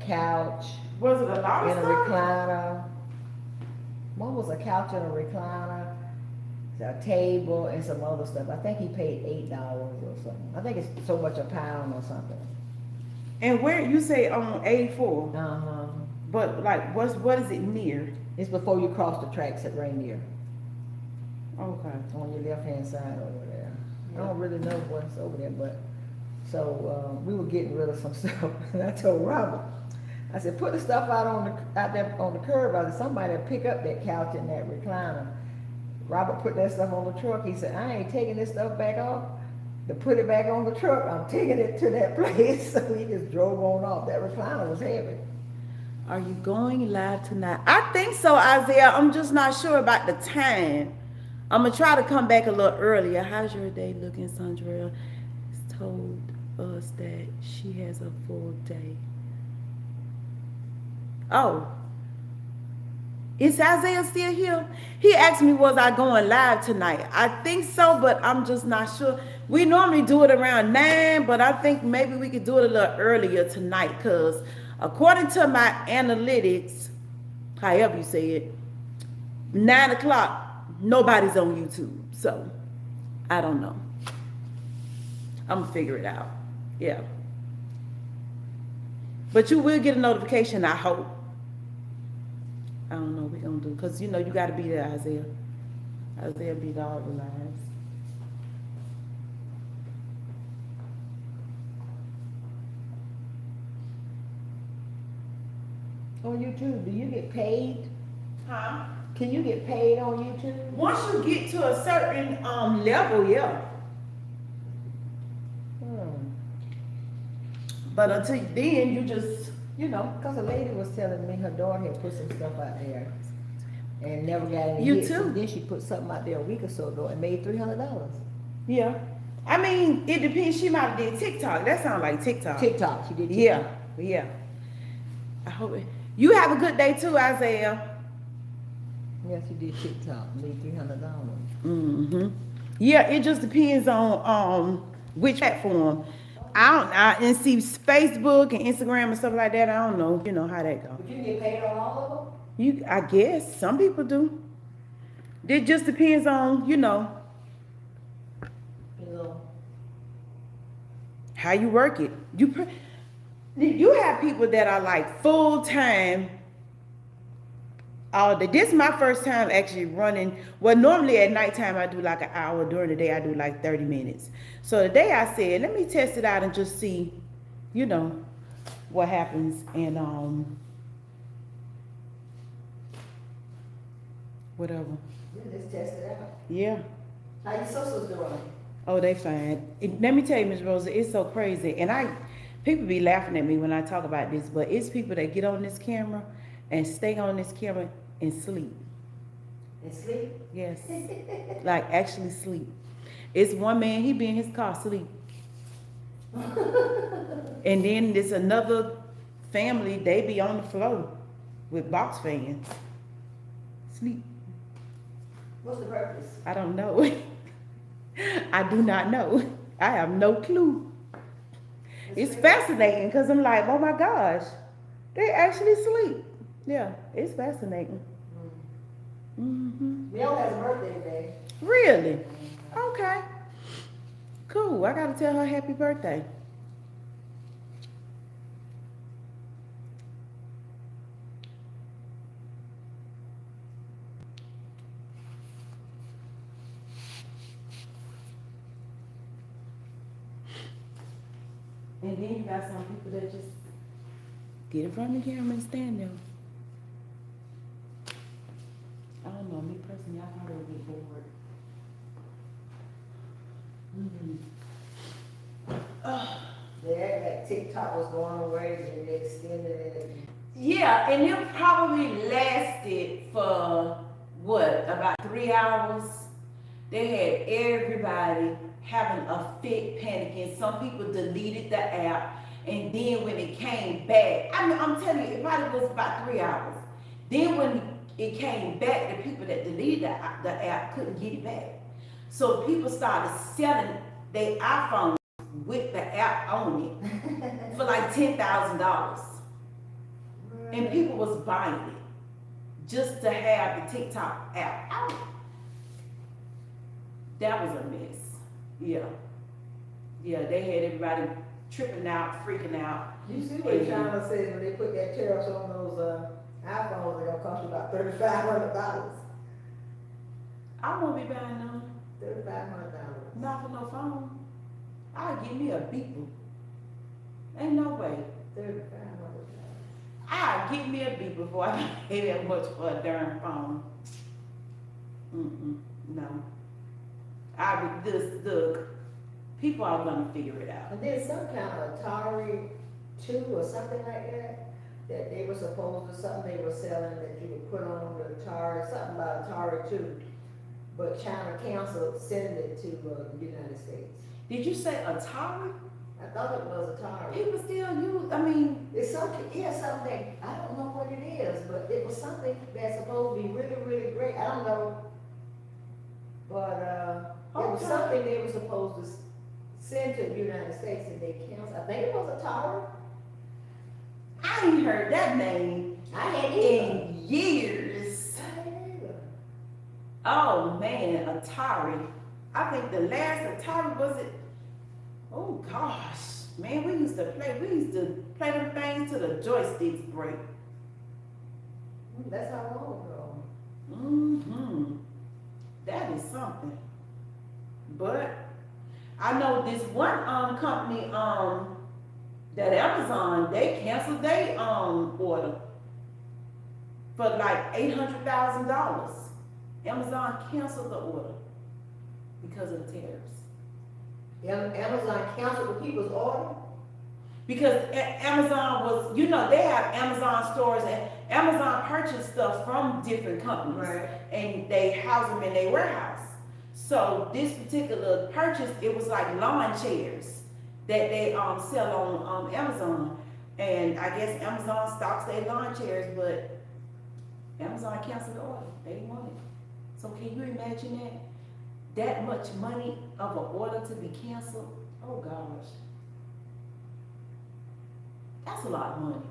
couch Was it a lot of and a stuff? recliner. One was a couch and a recliner, a table and some other stuff. I think he paid $8 or something. I think it's so much a pound or something. And where, you say on 84? Uh-huh. But like, what is it near? It's before you cross the tracks at Rainier, Okay. on your left-hand side over there. I Yeah. don't really know what's over there, but, so, we were getting rid of some stuff, and I told Robert, I said, put the stuff out there on the curb, I said, somebody will pick up that couch and that recliner. Robert put that stuff on the truck, he said, I ain't taking this stuff back off, to put it back on the truck, I'm taking it to that place, so he just drove on off, that recliner was heavy. Are you going live tonight? I think so, Isaiah. I'm just not sure about the time. I'm gonna try to come back a little earlier. How's your day looking, Sandra? It's told us that she has a full day. Oh, is Isaiah still here? He asked me, was I going live tonight? I think so, but I'm just not sure. We normally do it around 9, but I think maybe we could do it a little earlier tonight, because according to my analytics, however you say it, 9 o'clock, nobody's on YouTube. So, I don't know. I'm going to figure it out. Yeah. But you will get a notification, I hope. I don't know what we're going to do. Because, you know, you got to be there, Isaiah. Isaiah beat all the lives. On YouTube, do you get paid? Huh? Can you get paid on YouTube? Once you get to a certain level, yeah. But until then, you just, you know. Because a lady was telling me her daughter had put some stuff out there and never got any You hits. too. And then she put something out there a week or so ago and made $300. Yeah. I mean, it depends. She might have did TikTok. That sounds like TikTok. TikTok, she did TikTok. Yeah. Yeah. I hope it. You have a good day too, Isaiah. Yeah, she did TikTok, made $300. Mm-hmm. Yeah, it just depends on which platform. I and see Facebook and Instagram and stuff like that. I don't know, you know how that goes. But you get paid on all of them? I guess some people do. It just depends on, you know, how you work it. You have people that are like full time. This is my first time actually running. Well, normally at nighttime I do like an hour. During the day I do like 30 minutes. So today I said, let me test it out and just see, you know, what happens. And whatever. Yeah, let's test it out. Yeah. How your sisters doing? Oh, they fine. Let me tell you, Miss Rosa, it's so crazy. And people be laughing at me when I talk about this, but it's people that get on this camera and stay on this camera and sleep. And sleep? Yes. Like actually sleep. It's one man, he be in his car sleep. And then there's another family, they be on the floor with box fans. Sleep. What's the purpose? I don't know. I do not know. I have no clue. It's fascinating because I'm like, oh my gosh, they actually sleep. Yeah, it's fascinating. Mm-hmm. Mel has a birthday today. Really? Okay. Cool. I gotta tell her happy birthday. And then you got some people that just get in front of the camera and stand there. I don't know, me personally, I probably would get bored. They act like TikTok was going away and they extended it. Yeah, and it probably lasted for what, about 3 hours? They had everybody having a fit panicking. Some people deleted the app, and then when it came back, I'm telling you, it probably was about 3 hours. Then when it came back, the people that deleted the app couldn't get it back. So people started selling their iPhones with the app on it for like $10,000. And people was buying it just to have the TikTok app out. That was a mess. Yeah. Yeah, they had everybody tripping out, freaking out. You see what China said when they put that tariffs on those iPhones, they're gonna cost you about $3,500. I won't be buying them. $3,500. Not for no phone. I'll give me a beeper. Ain't no way. $3,500. I'll give me a beeper before I pay that much for a darn phone. No. I would just look. People are gonna figure it out. And then some kind of Atari 2 or something like that, that they were supposed to, something they were selling that you would put on the Atari, something about Atari 2. But China canceled sending it to the United States. Did you say Atari? I thought it was Atari. People still use. I mean, It's something, yeah, something, I don't know what it is, but it was something that's supposed to be really, really great. I don't know. But it was Okay. something they were supposed to send to the United States and they canceled. I think it was Atari. I ain't heard that name I had it. in years. I had it. Oh man, Atari. I think the last Atari was it. Oh gosh, man, we used to play them things till the joysticks break. That's how long ago. Mm-hmm. That is something. But I know this one company that Amazon, they canceled their order for like $800,000. Amazon canceled the order because of the tariffs. Amazon canceled the people's order. Because Amazon was, you know, they have Amazon stores and Amazon purchased stuff from different companies. Right. And they house them in their warehouse. So this particular purchase, it was like lawn chairs that they sell on Amazon. And I guess Amazon stocks their lawn chairs, but Amazon canceled the order. They didn't want it. So can you imagine that? That much money of an order to be canceled? Oh gosh. That's a lot of money.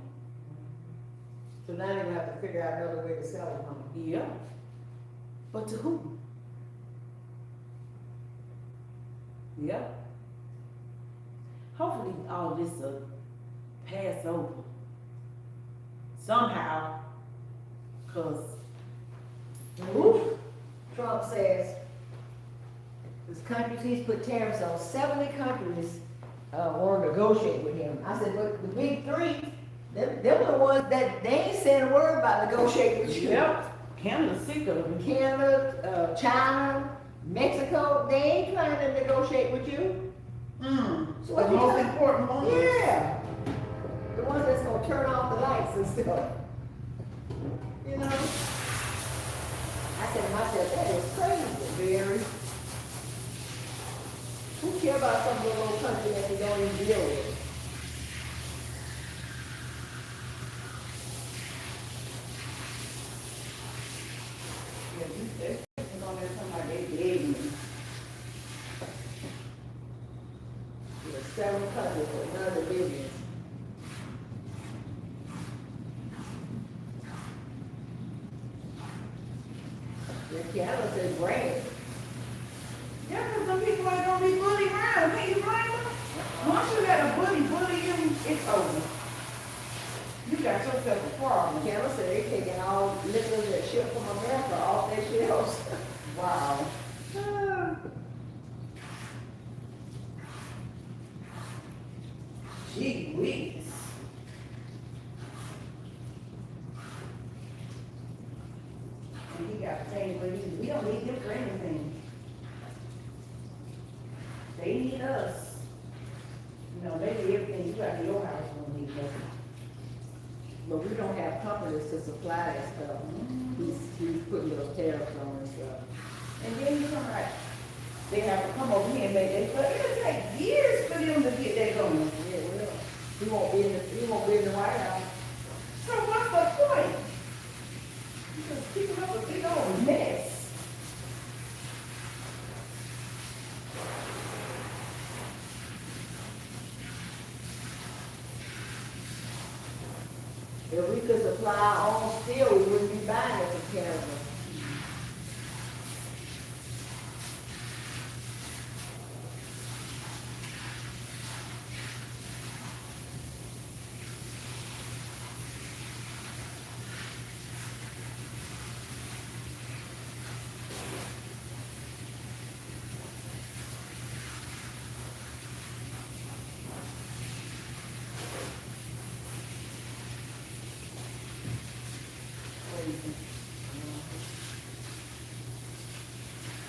So now they're gonna have to figure out another way to sell them. Huh? Yeah. But to who? Yeah. Hopefully all this will pass over. Somehow. Cause Oof. Trump says this countries, he's put tariffs on 70 countries want to negotiate with him. I said, but the big three, them were the ones that they ain't saying a word about negotiating with you. yep. Canada's sick of them. Canada, China, Mexico, they ain't trying to negotiate with you. So what the you most trying- important ones. Yeah. The ones that's gonna turn off the lights and stuff. You know? I said to myself, that is crazy, Barry. Who care about some little country that they don't even deal with? Yeah, they're on there talking about they begging me. There's several countries, but none of the billions. Canada says brand. Yeah, because some people ain't gonna be bullied around. Can you blame them? Once you let a bully you, it's over. You got yourself a problem. Canada said they taking all liquors that ship from America off their shelves. Wow. Gee whiz. And he got paid, but we don't need them for anything. They need us. You know, maybe everything you got in your house don't need us. But we don't have companies to supply that stuff. He's putting those tariffs on and stuff. And then you come like, they have to come over here and make that, but it'll take years for them to get that going. Yeah, it will. He won't be in the White House. So what's the point? Because people have a big old mess. If we could supply our own steel, we wouldn't be buying it from Canada.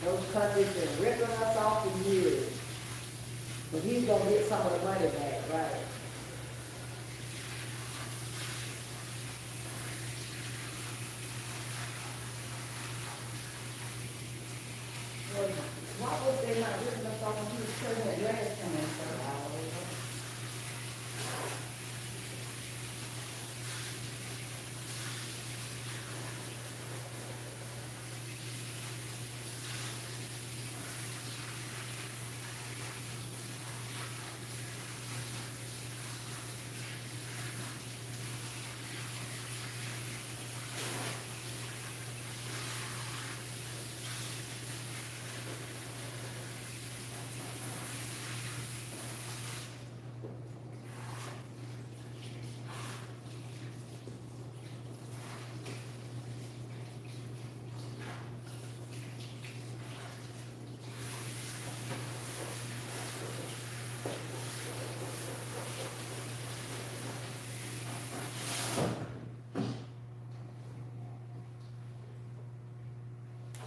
Those countries been ripping us off for years. But he's gonna get some of the money back, right? Well, why was they not ripping us off when he was president last time?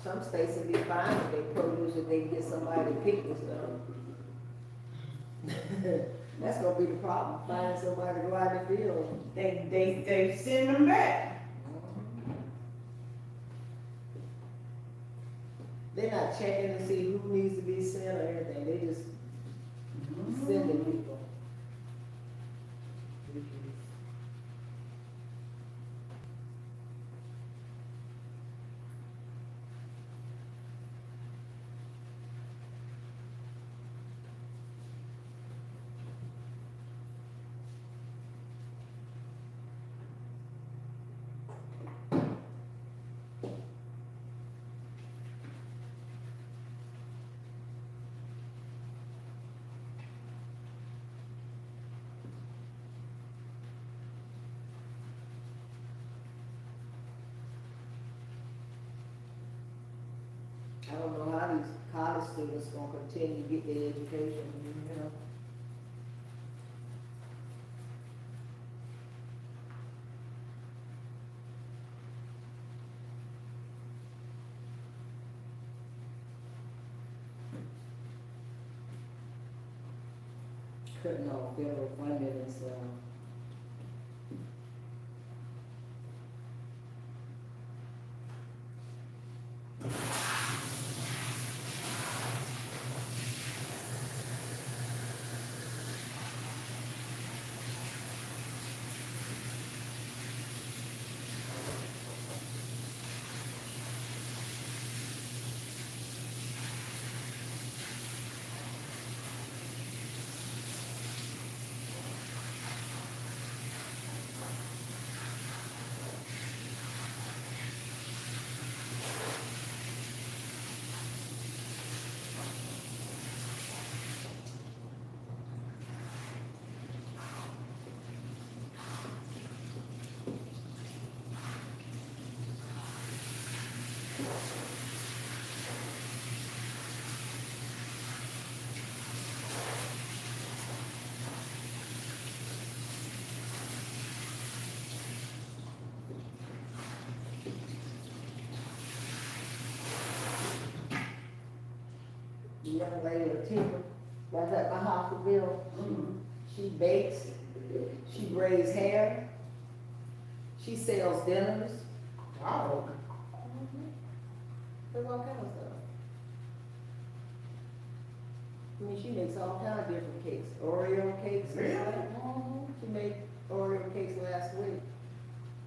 Some states would be fine if they produce, if they get somebody to pick this stuff. That's gonna be the problem, finding somebody to go out in the field. They send them back. They're not checking to see who needs to be sent or anything, they just sending people. I don't know how these college students gonna continue to get their education, you know? Cutting off federal funding and so. The young lady, Tina, that's at my hospital. She bakes, she braids hair, she sells dinners. Wow. There's all kind of stuff. I mean, she makes all kind of different cakes, Oreo cakes. And Really? stuff. She made Oreo cakes last week.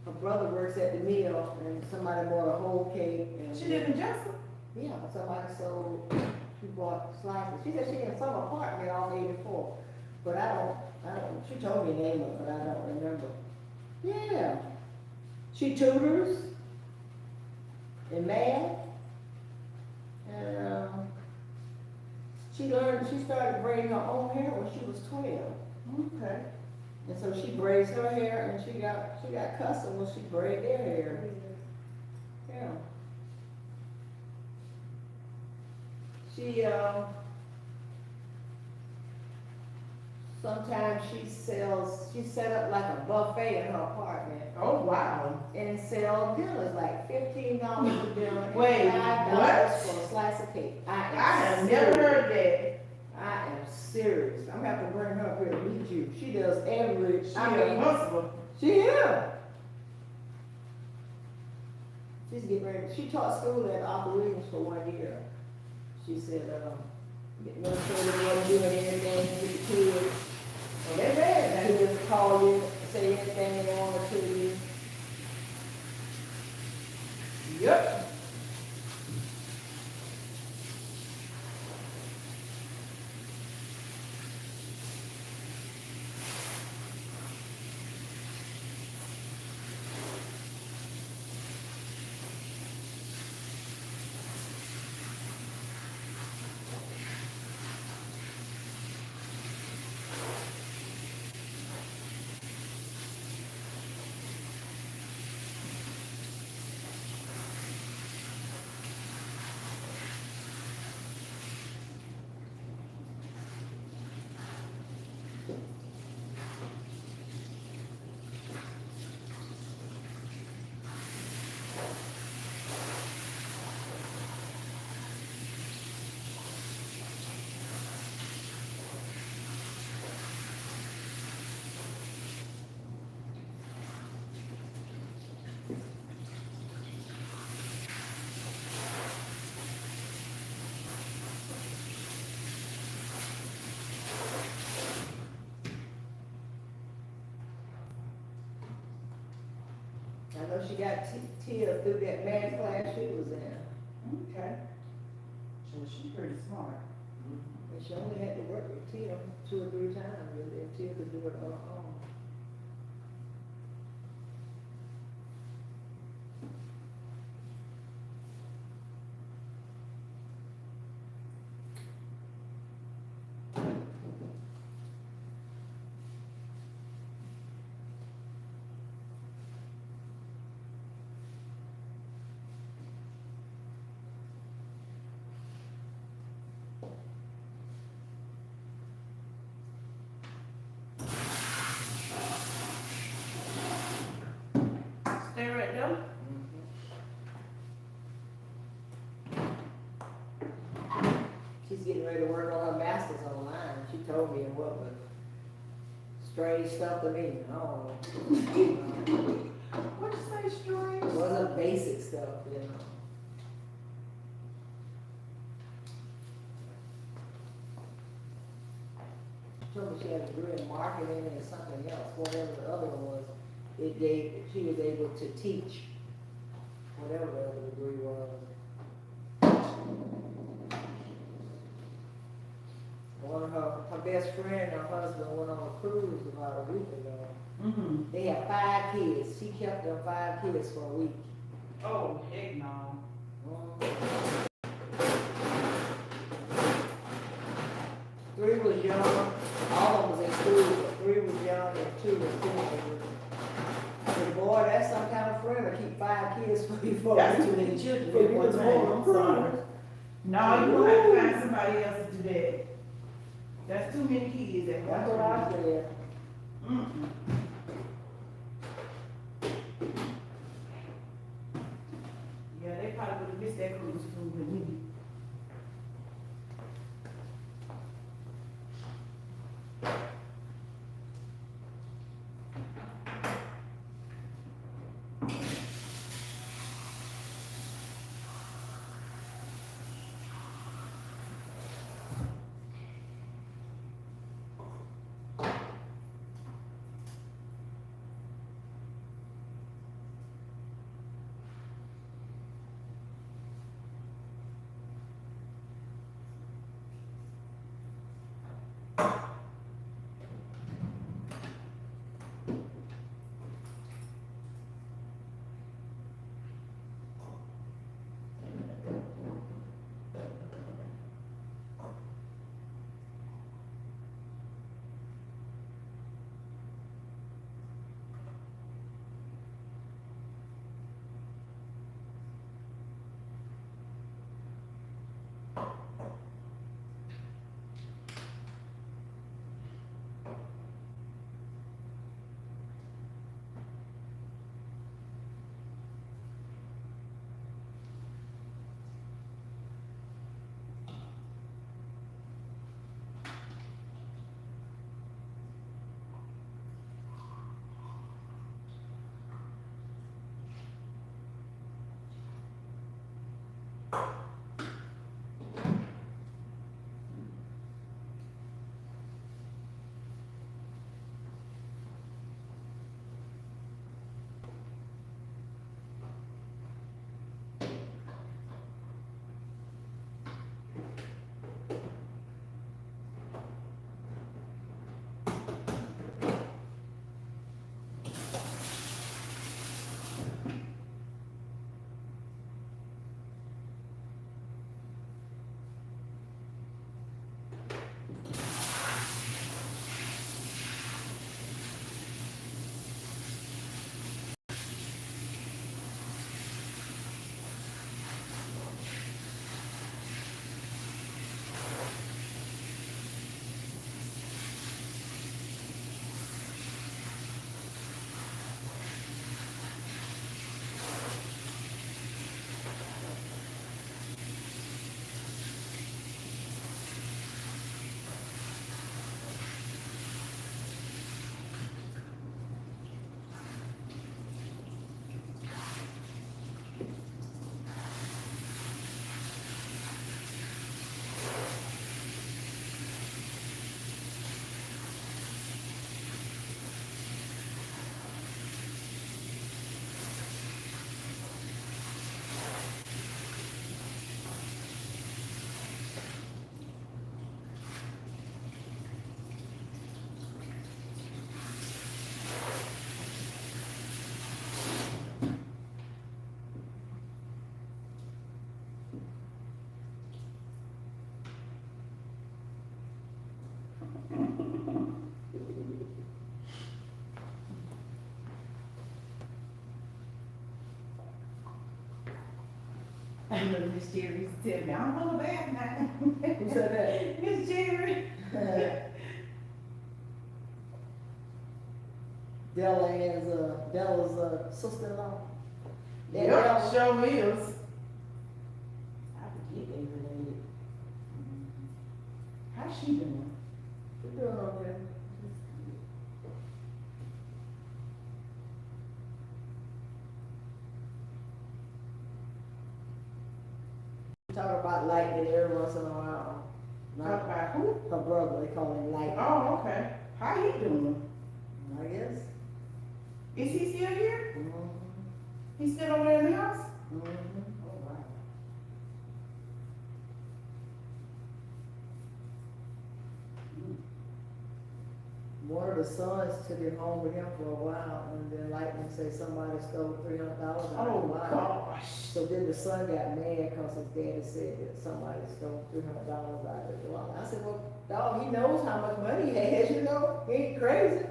Her brother works at the mill, and somebody bought a whole cake. And She live in Jessup? yeah, somebody sold, she bought slices. She said she in some apartment off 84, but I don't, she told me the name of it, but I don't remember. Yeah. She tutors in math. And she started braiding her own hair when she was 12. Okay. And so she braids her hair, and she got customers, she braid their hair. Yeah. She Sometimes she set up like a buffet in her apartment Oh, wow. and sell dinners, like $15 a dinner and Wait, $5 what? for a slice of cake. I have never heard that. I am serious. I'm gonna have to bring her up here to meet you. She does every, She a hustler. she is. She's getting ready, she taught school at Arthur Williams for 1 year. She said, getting no children, doing anything with the kids. Well, they're bad. They just call you, say anything they want to you. Yep. I know she got tears through that math class she was in. Okay. So she's pretty smart. And she only had to work with Tia 2 or 3 times, and then Tia could do it on her own. Stay right there. She's getting ready to work on her master's online. She told me what was strange stuff to me. I don't know. What'd you say, strange? It wasn't basic stuff, you know. She told me she had a degree in marketing and something else, whatever the other one was. She was able to teach whatever the other degree was. One of her best friend, her husband went on a cruise about a week ago. Mm-hmm. They had 5 kids. She kept them 5 kids for a week. Oh, heck no. Mm. 3 was young. All of them was in school, but 3 was young and 2 was teenagers. I said, boy, that's some kind of friend to keep 5 kids for you for That's too many children for at you one to time. hold I'm on sorry. to. No, you gonna have to find somebody else to do that. That's too many kids at one That's what time. I said. Mm-mm. Yeah, they probably would have missed that cruise food with me. I know Miss Jerry used to tell me, I'm on the bath now. Who said that? Miss Jerry. Della's sister-in-law. That Yep, Della, sure is. I forget they related. How's she doing? She doing okay. Talk about lightning every once in a while. Talk about who? Her brother, they call him lightning. Oh, okay. How he doing? I guess. Is he still here? Mm-hmm. He's still over there in the house? Mm-hmm. Oh, wow. One of the sons took it home with him for a while, and then lightning say somebody stole $300 out of Oh, his wallet. gosh. So then the son got mad because his daddy said that somebody stole $300 out of his wallet. I said, well, dog, he knows how much money he has, you know, he ain't crazy.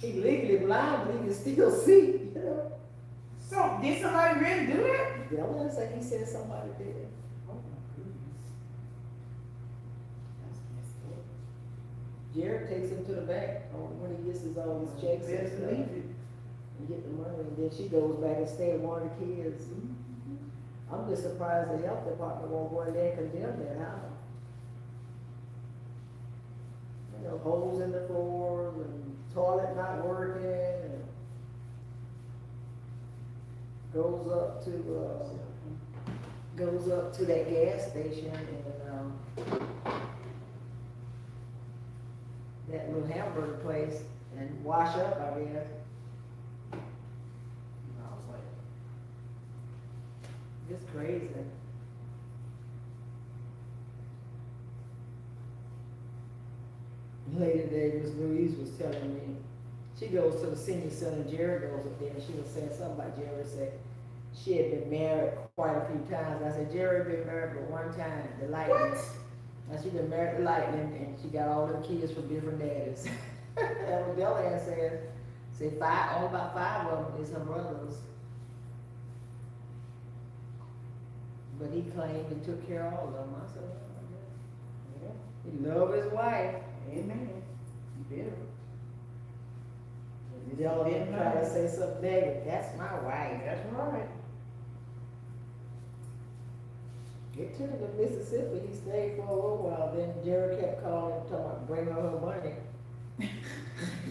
He legally blind, but he can still see, you know. So, did somebody really do that? Dylan said he said somebody did it. Oh, my goodness. That's messed up. Jared takes him to the bank when he gets all his checks and Best stuff, believe it. and get the money, and then she goes back and stay with one of the kids. I'm just surprised the health department won't go in there and condemn that house. You know, holes in the floor, and toilet not working, and goes up to that gas station, and that little hamburger place, and wash up, I guess. And I was like, it's crazy. Later today, Miss Louise was telling me, she goes to the senior center, and Jared goes up there, and she was saying something about Jared, said she had been married quite a few times. I said, Jared been married but one time, the lightning. Now she been married to lightning, and she got all them kids from different daddies. And what Della said five, only about 5 of them is her brothers. But he claimed he took care of all of them. I said, oh, yeah. He loved his wife. Amen. You better. Della didn't try to say something negative. That's my wife. That's right. It took him to Mississippi. He stayed for a little while. Then Jared kept calling him, talking about bring her money.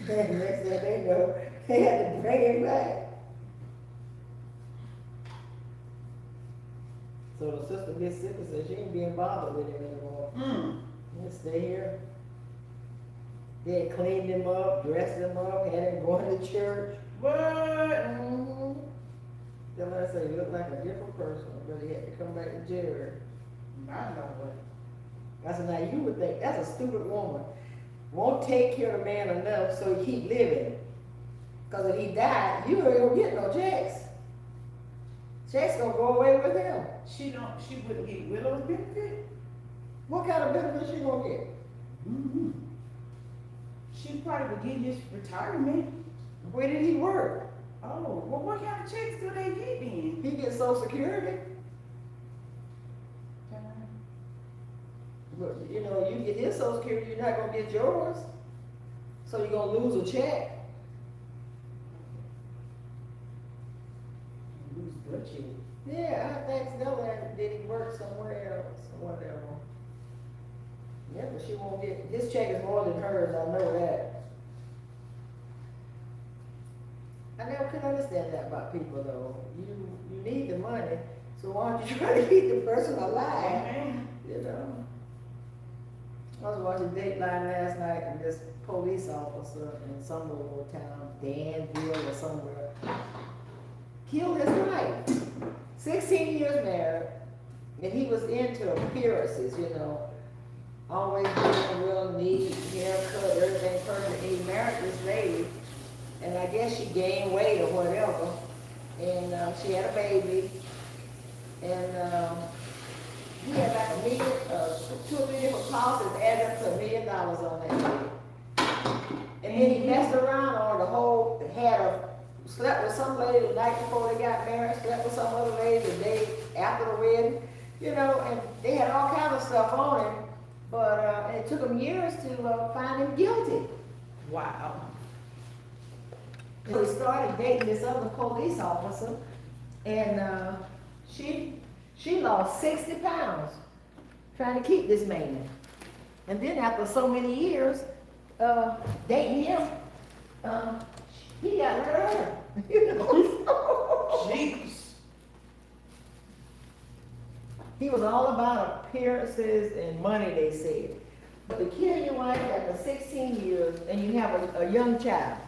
And next thing they know, they had to bring him back. So the sister Mississippi said she ain't being bothered with him anymore. He'll stay here. They had cleaned him up, dressed him up, had him going to church. What? Then I say he looked like a different person, but he had to come back to Jared. I know what. I said, now you would think that's a stupid woman. Won't take care of a man enough so he keep living. Because if he died, you ain't gonna get no checks. Checks gonna go away with him. She wouldn't get widow's benefit? What kind of benefit she gonna get? Mm-hmm. She probably would get his retirement. Where did he work? Oh, well, what kind of checks do they get then? He gets Social Security. But, you know, you get his Social Security, you're not gonna get yours. So you're gonna lose a check. Lose budget. Yeah, I think Stella did he work somewhere else or whatever. Yeah, but she won't get, his check is more than hers, I know that. I never could understand that about people though. You need the money, so why don't you try to keep the person alive? Amen. You know? I was watching Dateline last night, and this police officer in some little town, Danville or somewhere, killed his wife. 16 years married, and he was into appearances, you know, always being real neat, haircut, everything perfect. And he married this lady, and I guess she gained weight or whatever, and she had a baby, and he had like $1 million, 2 or 3 different policies added up to $1 million on that baby. And then he messed around on the whole, had her slept with some lady the night before they got married, slept with some other lady the day after the wedding, you know, and they had all kinds of stuff on him, but it took them years to find him guilty. Wow. So he started dating this other police officer, and she lost 60 pounds trying to keep this man. And then after so many years dating him, he got rid of her. You know? Jeez. He was all about appearances and money, they said. But to kill your wife after 16 years and you have a young child.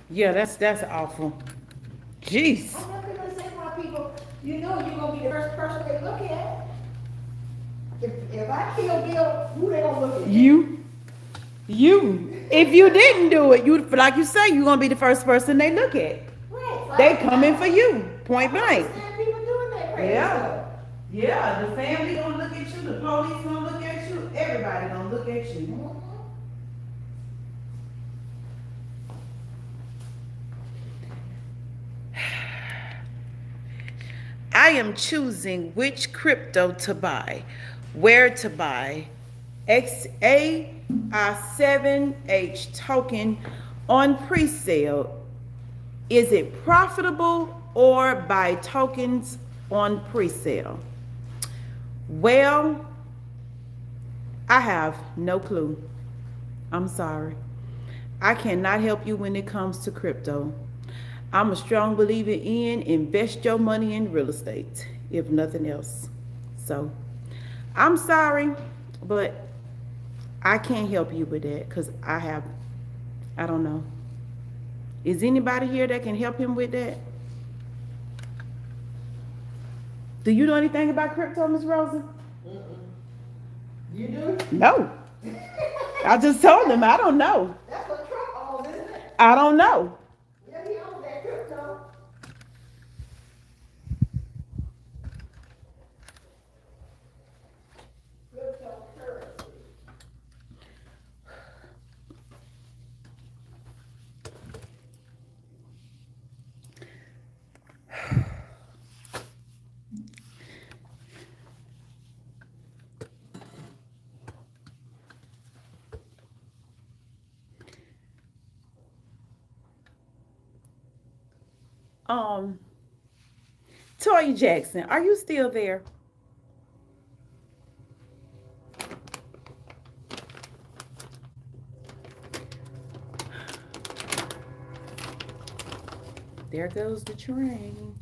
Yeah, that's awful. Jeez. I'm not gonna say why people, you know you're gonna be the first person they look at. If I kill Bill, who they gonna look at? You. If you didn't do it, you like you say, you're gonna be the first person they look at. Right. They coming for you, point I blank. understand people doing that crazy Yeah. stuff. Yeah, the family gonna look at you, the police gonna look at you, everybody gonna look at you. Mhm. I am choosing which crypto to buy, where to buy, XAI7H token on pre-sale. Is it profitable or buy tokens on pre-sale? Well, I have no clue. I'm sorry. I cannot help you when it comes to crypto. I'm a strong believer in invest your money in real estate, if nothing else. So, I'm sorry, but I can't help you with that because I don't know. Is anybody here that can help him with that? Do you know anything about crypto, Miss Rosa? You do? No. I just told him I don't know. That's what Trump owns, isn't it? I don't know. Yeah, he owns that crypto. Cryptocurrency. Um, Toya Jackson, are you still there? There goes the train.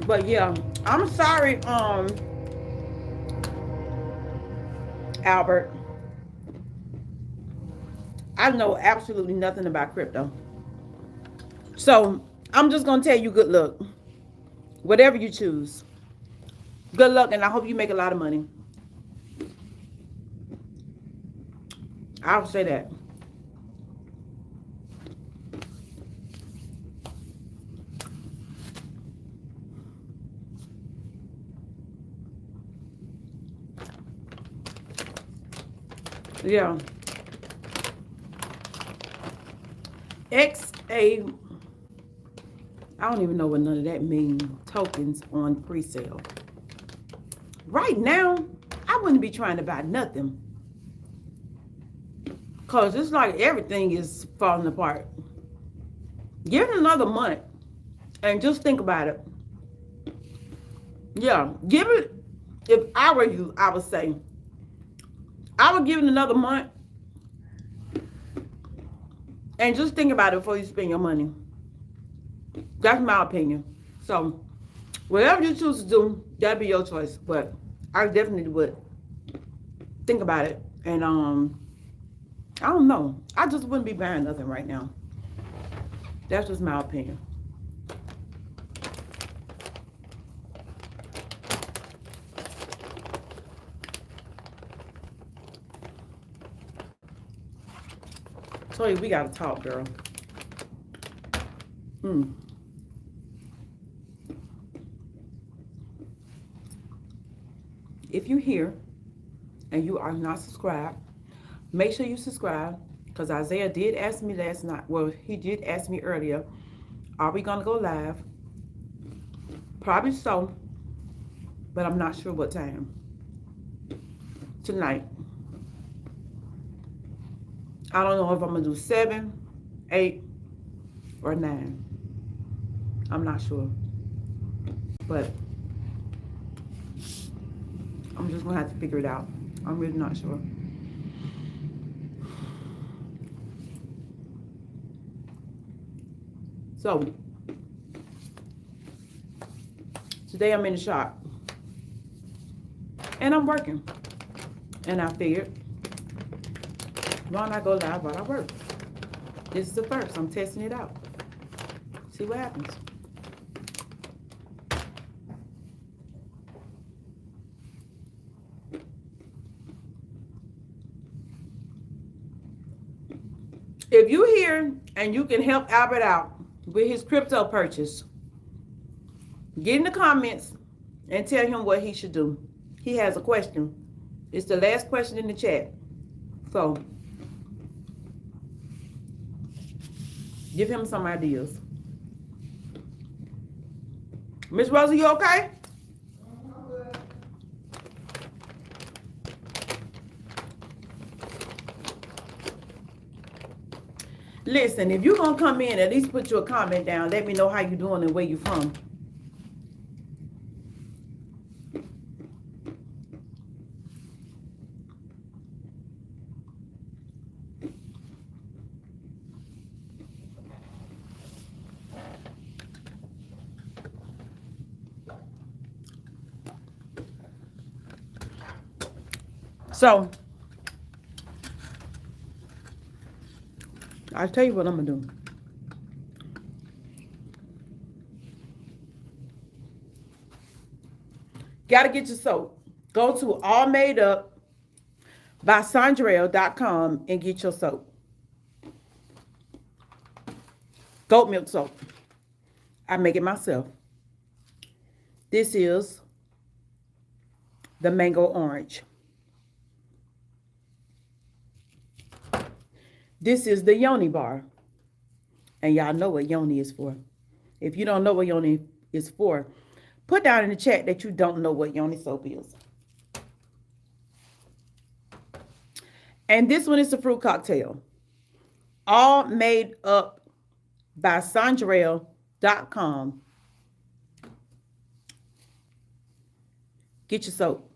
But yeah, I'm sorry, Albert. I know absolutely nothing about crypto. So I'm just gonna tell you good luck. Whatever you choose. Good luck, and I hope you make a lot of money. I'll say that. Yeah. XA, I don't even know what none of that means. Tokens on pre-sale. Right now, I wouldn't be trying to buy nothing. Because it's like everything is falling apart. Give it another month and just think about it. Yeah, give it, if I were you, I would say, I would give it another month and just think about it before you spend your money. That's my opinion. So, whatever you choose to do, that'd be your choice. But I definitely would think about it. And I don't know. I just wouldn't be buying nothing right now. That's just my opinion. Toya, we gotta talk, girl. If you're here and you are not subscribed, make sure you subscribe, Because Isaiah did ask me last night. Well, he did ask me earlier, are we going to go live? Probably so, but I'm not sure what time. Tonight. I don't know if I'm going to do 7, 8, or 9. I'm not sure. But I'm just going to have to figure it out. I'm really not sure. So, today I'm in the shop. And I'm working. And I figured, why not go live while I work? This is the first. I'm testing it out. See what happens. If you're here and you can help Albert out with his crypto purchase, get in the comments and tell him what he should do. He has a question. It's the last question in the chat. So, give him some ideas. Miss Rosa, you okay? Listen, if you're going to come in, at least put your comment down. Let me know how you doing and where you from. So, I'll tell you what I'm going to do. Got to get your soap. Go to allmadeupbysandrell.com and get your soap. Goat milk soap. I make it myself. This is the mango orange. This is the Yoni bar. And y'all know what Yoni is for. If you don't know what Yoni is for, put down in the chat that you don't know what Yoni soap is. And this one is the fruit cocktail. All made up by Sandrell.com. Get your soap.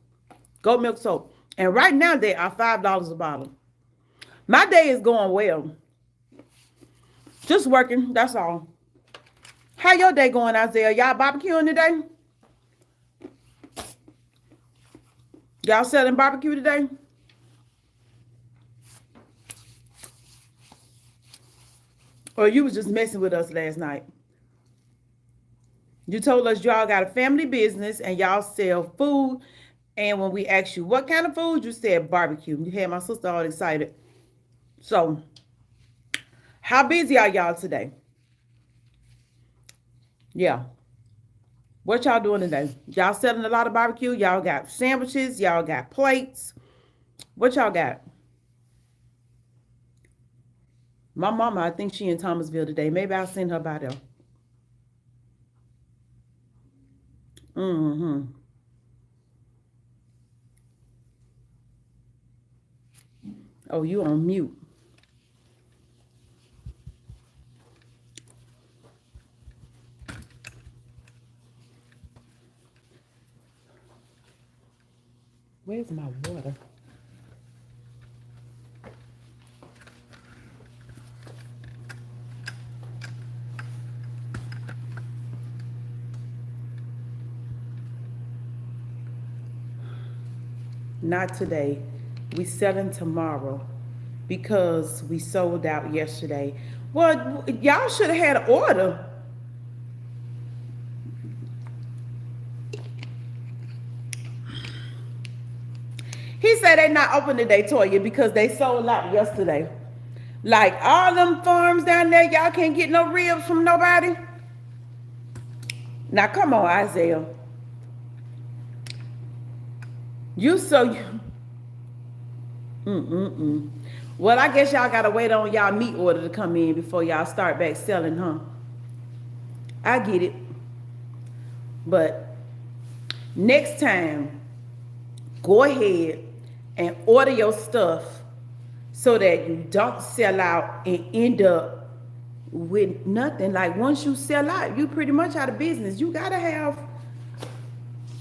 Goat milk soap. And right now they are $5 a bottle. My day is going well. Just working, that's all. How your day going, Isaiah? Y'all barbecuing today? Y'all selling barbecue today? Or you was just messing with us last night? You told us y'all got a family business and y'all sell food. And when we asked you what kind of food, you said barbecue. You had my sister all excited. So, how busy are y'all today? Yeah. What y'all doing today? Y'all selling a lot of barbecue? Y'all got sandwiches? Y'all got plates? What y'all got? My mama, I think she in Thomasville today. Maybe I'll send her by there. Mm-hmm. Oh, you on mute. Where's my water? Not today. We selling tomorrow because we sold out yesterday. Well, y'all should have had an order. He said they not open today, Toya, because they sold out yesterday. Like all them farms down there, y'all can't get no ribs from nobody. Now come on, Isaiah. Well, I guess y'all gotta wait on y'all meat order to come in before y'all start back selling, huh? I get it. But next time, go ahead and order your stuff so that you don't sell out and end up with nothing. Like once you sell out, you pretty much out of business. You gotta have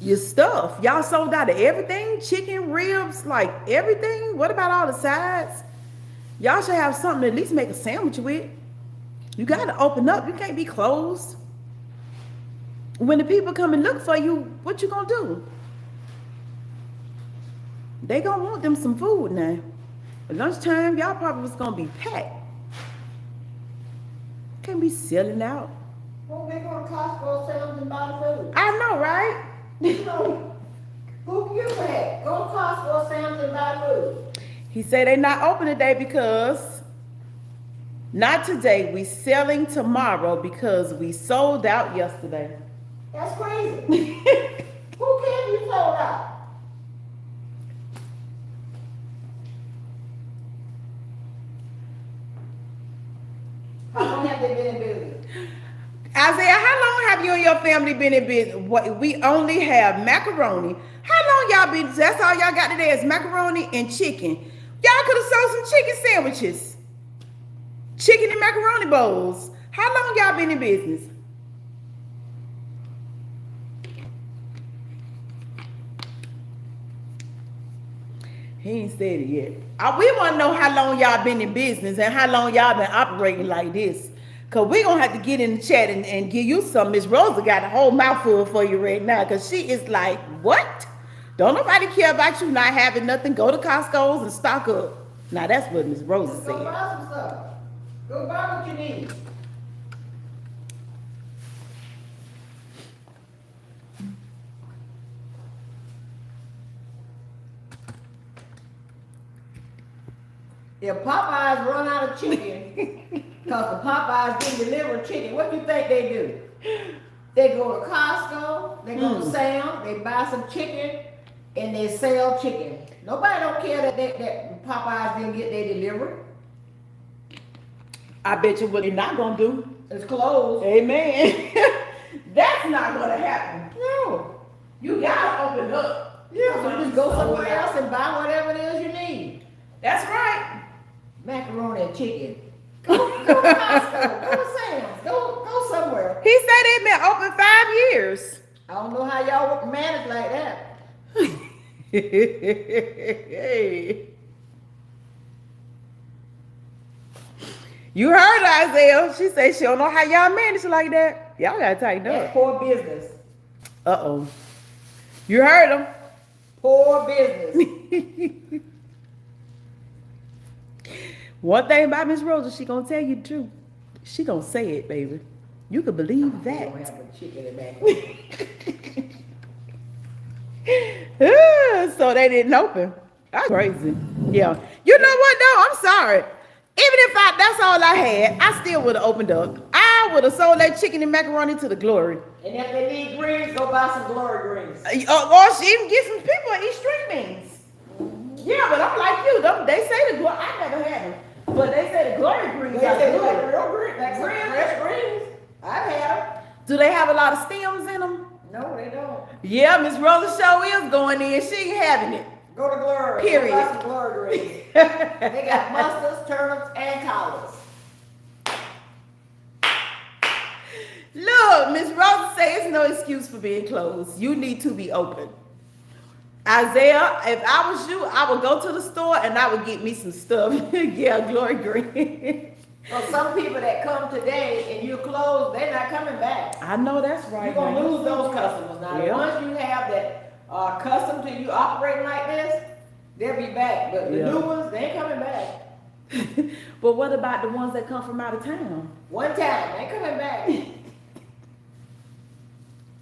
your stuff. Y'all sold out of everything, chicken, ribs, like everything. What about all the sides? Y'all should have something to at least make a sandwich with. You gotta open up. You can't be closed. When the people come and look for you, what you gonna do? They gonna want them some food now. At lunchtime, y'all probably was gonna be packed. Can't be selling out. Well, they go to Costco, sell and buy the food. I know, right? You know, who gives a heck? Go to Costco, Sam's and buy food. He said they not open today because not today. We selling tomorrow because we sold out yesterday. That's crazy. Who cares you sold out? How long have they been in business? Isaiah, how long have you and your family been in business? We only have macaroni. How long y'all been? That's all y'all got today is macaroni and chicken. Y'all could have sold some chicken sandwiches, chicken and macaroni bowls. How long y'all been in business? He ain't said it yet. We want to know how long y'all been in business and how long y'all been operating like this. Because we're going to have to get in the chat and give you some. Miss Rosa got a whole mouthful for you right now because she is like, what? Don't nobody care about you not having nothing. Go to Costco's and stock up. Now, that's what Miss Rosa Just said. go buy some stuff. Go buy what you need. If Popeyes run out of chicken, because the Popeyes didn't deliver chicken, what do you think they do? They go to Costco, they go to Sam, they buy some chicken, and they sell chicken. Nobody don't care that Popeyes didn't get their delivery. I bet you what they're not going to do. It's closed. Amen. That's not going to happen. No. You got to open up. Yeah, so just go somewhere else and buy whatever it is you need. That's right. Macaroni and chicken. Go to Costco. Go to Sam's. Go somewhere. He said they've been open 5 years. I don't know how y'all manage like that. You heard Isaiah. She said she don't know how y'all manage like that. Y'all gotta tighten That's up. poor business. Uh-oh. You heard him. Poor business. One thing about Miss Rosa, she gonna tell you the truth. She gonna say it, baby. You could believe They don't that. have a chicken in that. So they didn't open. That's crazy. Yeah. You know what though? I'm sorry. Even if that's all I had, I still would have opened up. I would have sold that chicken and macaroni to the glory. And if they need greens, go buy some glory greens. Or she even get some people to eat string beans. Yeah, but I'm like you. They say the glory. I never had them, but they say the glory greens They are say good. like real greens, like some fresh greens. I've had them. Do they have a lot of stems in them? No, they don't. Yeah, Miss Rosa show is going in. She ain't having it. Go to Glory. Period. Go buy some glory greens. They got mustards, turnips, and collards. Look, Miss Rosa say it's no excuse for being closed. You need to be open. Isaiah, if I was you, I would go to the store and I would get me some stuff. Yeah, glory green. Well, some people that come today and you close, they're not coming back. I know that's right. You're going to lose those customers. Now, Yeah. the ones you have that are accustomed to you operating like this, they'll be back. But the Yeah. new ones, they ain't coming back. But what about the ones that come from out of town? One time, they coming back.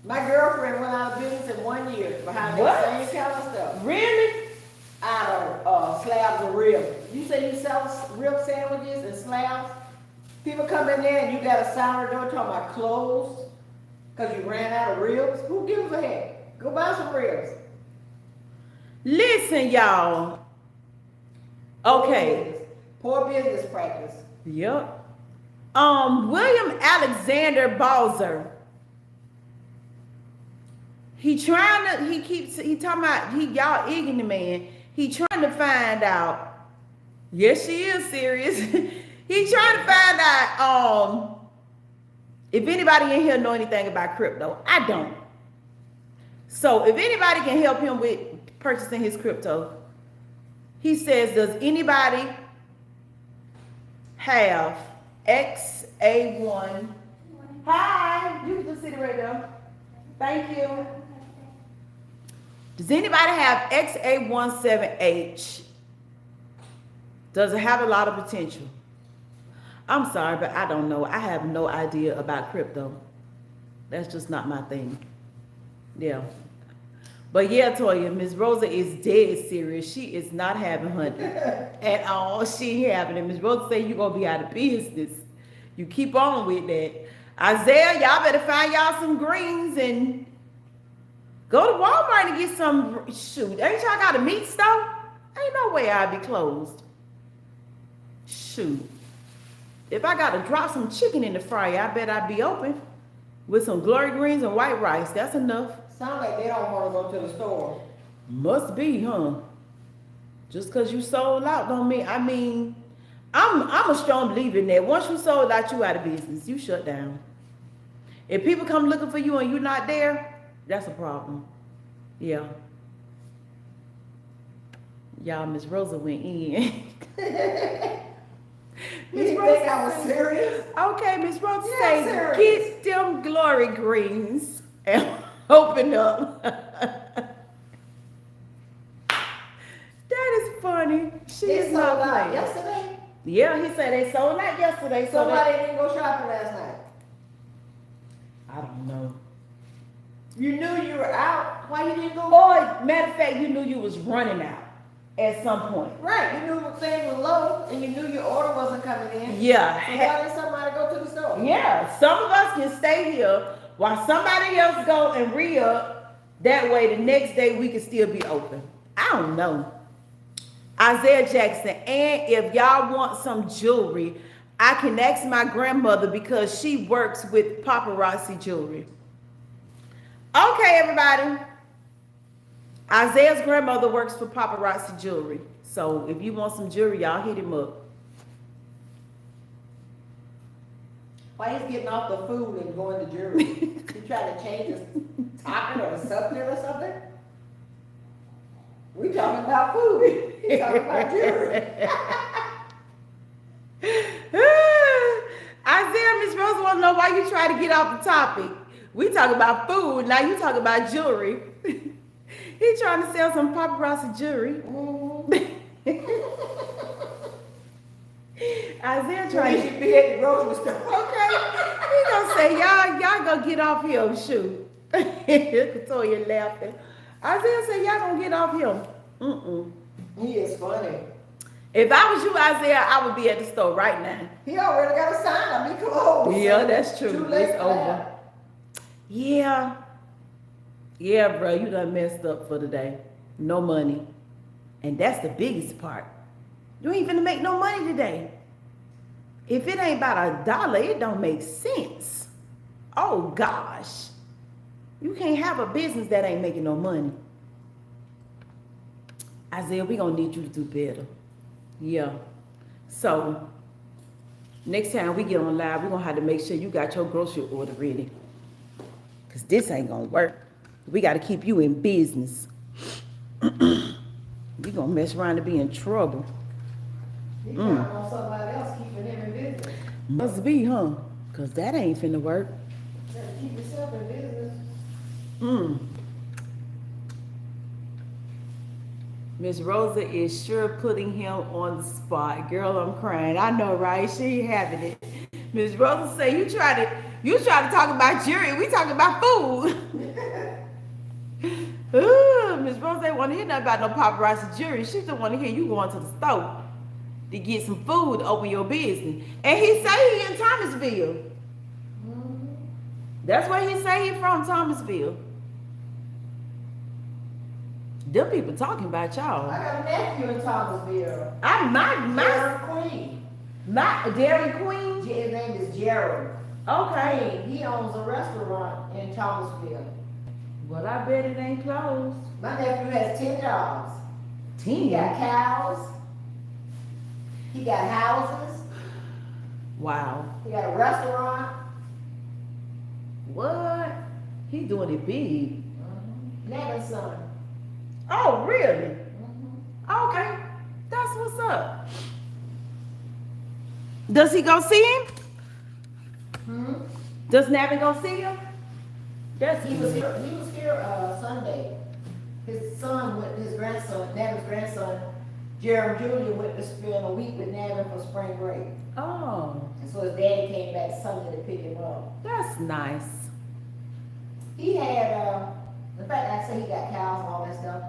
My girlfriend went out of business in 1 year behind What? that same kind of stuff. Really? Out of slabs of ribs. You say you sell rib sandwiches and slabs? People come in there and you got a sourdough talking about clothes because you ran out of ribs. Who gives a heck? Go buy some ribs. Listen, y'all. Okay. Poor business practice. Yep. William Alexander Balzer. He talking about, y'all egging the man. He trying to find out. Yes, she is serious. He trying to find out, if anybody in here know anything about crypto. I don't. So if anybody can help him with purchasing his crypto, he says, does anybody have XA1? Hi, you can just sit right there. Thank you. Does anybody have XA17H? Does it have a lot of potential? I'm sorry, but I don't know. I have no idea about crypto. That's just not my thing. Yeah. But yeah, Toya, Miss Rosa is dead serious. She is not having hunting at all. She ain't having it. Miss Rosa say you're going to be out of business. You keep on with that. Isaiah, y'all better find y'all some greens and go to Walmart and get some. Shoot, ain't y'all got a meat store? Ain't no way I'd be closed. Shoot. If I got to drop some chicken in the fryer, I bet I'd be open with some glory greens and white rice. That's enough. Sound like they don't want to go to the store. Must be, huh? Just because you sold out don't mean, I'm a strong believer in that. Once you sold out, you out of business. You shut down. If people come looking for you and you're not there, that's a problem. Yeah. Y'all, Miss Rosa went in. You think I was serious? Okay, Miss Rosa Yeah, say, serious. get them glory greens and open up. That is funny. She They is sold not out playing. yesterday. Yeah, he said they sold out yesterday. So Somebody didn't go shopping last night. I don't know. You knew you were out. Why you didn't go? Or, matter of fact, you knew you was running out at some point. Right. You knew the thing was low, and you knew your order wasn't coming in. Yeah. So why did somebody go to the store? Yeah, some of us can stay here while somebody else go and re-up. That way the next day we can still be open. I don't know. Isaiah Jackson, and if y'all want some jewelry, I can ask my grandmother because she works with paparazzi jewelry. Okay, everybody. Isaiah's grandmother works for paparazzi jewelry. So if you want some jewelry, y'all hit him up. Why he's getting off the food and going to jewelry? He trying to change his topic or subject or something? We talking about food. He talking about jewelry. Isaiah, Miss Rose want to know why you try to get off the topic. We talk about food, now you talk about jewelry. He trying to sell some paparazzi jewelry. Isaiah trying to be at the grocery store. Okay. He gonna say, y'all gonna get off him, shoot. Katoya laughing. Isaiah said, y'all gonna get off him. He is funny. If I was you, Isaiah, I would be at the store right now. He already got a sign up. He closed. Yeah, that's true. Too late It's for over. that. Yeah. Yeah, bro, you done messed up for the day. No money. And that's the biggest part. You ain't finna make no money today. If it ain't about $1, it don't make sense. Oh, gosh. You can't have a business that ain't making no money. Isaiah, we gonna need you to do better. Yeah. So, next time we get on live, we're gonna have to make sure you got your grocery order ready. Because this ain't gonna work. We gotta keep you in business. We gonna mess around and be in trouble. He counting on somebody else keeping him in business. Must be, huh? Because that ain't finna work. You gotta keep yourself in business. Miss Rosa is sure putting him on the spot. Girl, I'm crying. I know, right? She ain't having it. Miss Rosa say you try to talk about jewelry. We talking about food. Miss Rosa ain't want to hear nothing about no paparazzi jewelry. She just want to hear you going to the store to get some food to open your business. And he say he in Thomasville. That's where he say he from, Thomasville. Them people talking about y'all. I got a nephew in Thomasville. My Queen. Dairy Queen. His name is Gerald. Okay. He owns a restaurant in Thomasville. Well, I bet it ain't closed. My nephew has 10 jobs. 10. He got cows. He got houses. Wow. He got a restaurant. What? He doing it big. Nevin's son. Oh, really? Okay. That's what's up. Does he go see him? Does Navin go see him? He was here Sunday. His grandson, Navin's grandson, Jeremy Jr. went to spend a week with Navin for spring break. Oh. And so his daddy came back Sunday to pick him up. That's nice. He had, in fact, I say he got cows and all that stuff.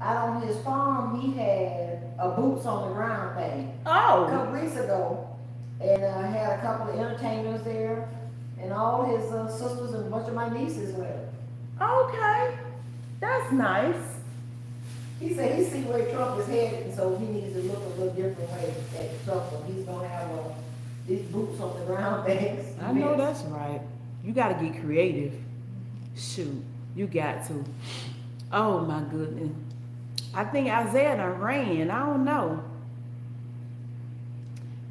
Out on his farm, he had a boots on the ground thing. Oh. A couple weeks ago, and had a couple of entertainers there, and all his sisters and a bunch of my nieces were. Okay. That's nice. He said he see where Trump is headed, and so he needs to look a little different way at Trump. So he's gonna have these boots on the ground things. I know that's right. You got to get creative. Shoot, you got to. Oh my goodness. I think Isaiah done ran. I don't know.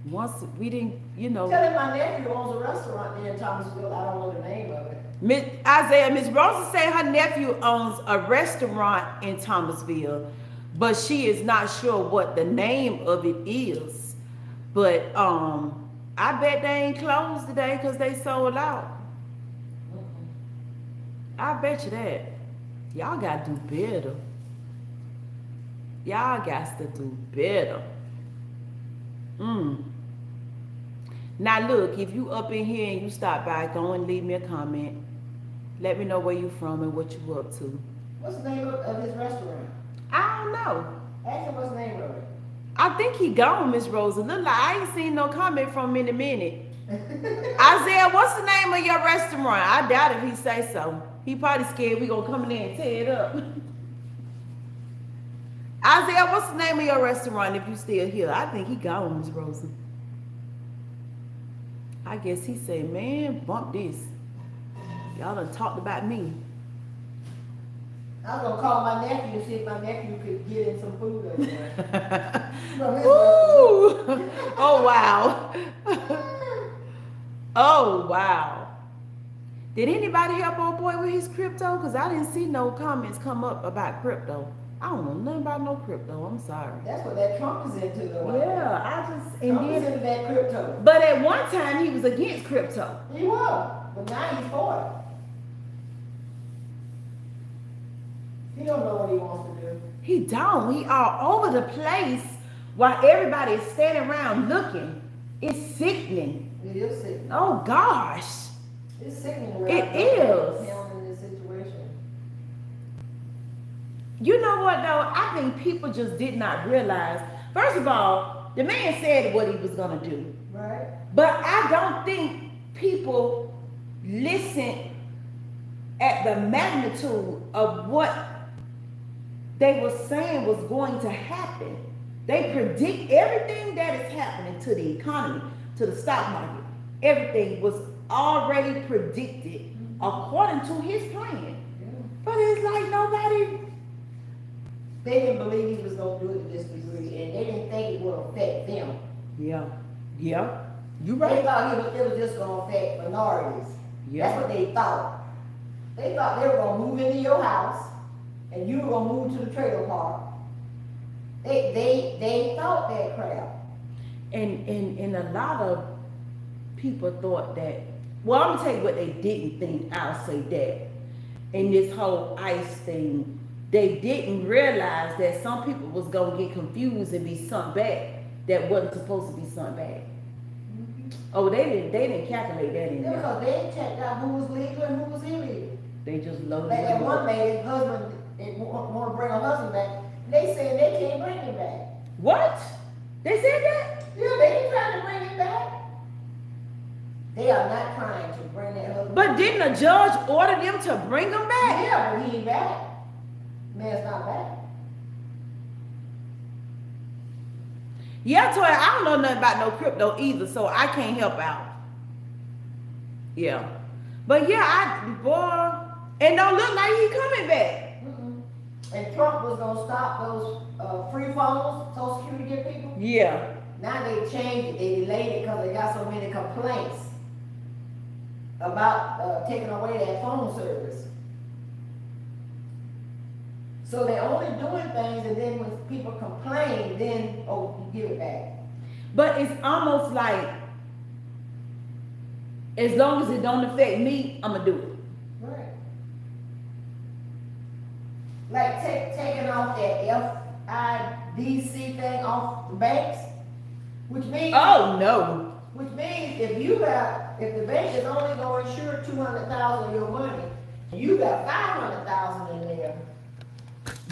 Once we didn't, Tell him my nephew owns a restaurant there in Thomasville. I don't know the name of it. Miss Rosa said her nephew owns a restaurant in Thomasville, but she is not sure what the name of it is. But I bet they ain't closed today because they sold out. I bet you that. Y'all got to do better. Y'all got to do better. Now look, if you up in here and you stop by, go and leave me a comment. Let me know where you from and what you up to. What's the name of his restaurant? I don't know. Ask him what's the name of it. I think he gone, Miss Rosa. Look like I ain't seen no comment from him in a minute. Isaiah, what's the name of your restaurant? I doubt if he say so. He probably scared we gonna come in there and tear it up. Isaiah, what's the name of your restaurant if you still here? I think he gone, Miss Rosa. I guess he said, man, bump this. Y'all done talked about me. I was gonna call my nephew to see if my nephew could get in some food over there. Woo! Oh wow. Oh wow. Did anybody help old boy with his crypto? Because I didn't see no comments come up about crypto. I don't know nothing about no crypto. I'm sorry. That's what that Trump is into though. Yeah, I just Trump is into that crypto. But at one time he was against crypto. He was, but now he's for it. He don't know what he wants to do. He don't. He all over the place while everybody is standing around looking. It's sickening. It is sickening. Oh gosh. It's sickening. It is. In this situation. You know what though? I think people just did not realize. First of all, the man said what he was gonna do. Right. But I don't think people listen at the magnitude of what they were saying was going to happen. They predict everything that is happening to the economy, to the stock market. Everything was already predicted according to his plan. Yeah. But it's like nobody. They didn't believe he was going to do it to this degree, and they didn't think it would affect them. Yeah. You They right. thought it was just going to affect minorities. Yeah. That's what they thought. They thought they were going to move into your house, and you were going to move to the trailer park. They thought that crap. And a lot of people thought that, well, I'm gonna tell you what they didn't think, I'll say that. In this whole ICE thing, they didn't realize that some people was gonna get confused and be sent back that wasn't supposed to be sent back. Oh, they didn't calculate that in Yeah, there. because they checked out who was legal and who was illegal. They just loaded Like that it one up. lady, husband, they want to bring her husband back. They said they can't bring him back. What? They said that? Yeah, they ain't trying to bring him back. They are not trying to bring that husband But back. didn't a judge order them to bring them back? Yeah, but he ain't back. Man's not back. Yeah, Toy, I don't know nothing about no crypto either, so I can't help out. Yeah. But yeah, boy, and don't look like he coming back. Mm-mm. And Trump was gonna stop those free phones, Social Security give people. Yeah. Now they changed it, they delayed it because they got so many complaints about taking away that phone service. So they're only doing things, and then when people complain, then, oh, you give it back. But it's almost like, as long as it don't affect me, I'ma do it. Right. Like taking off that FIDC thing off the banks, which means. Oh no. Which means if the bank is only going to insure 200,000 of your money, and you got 500,000 in there,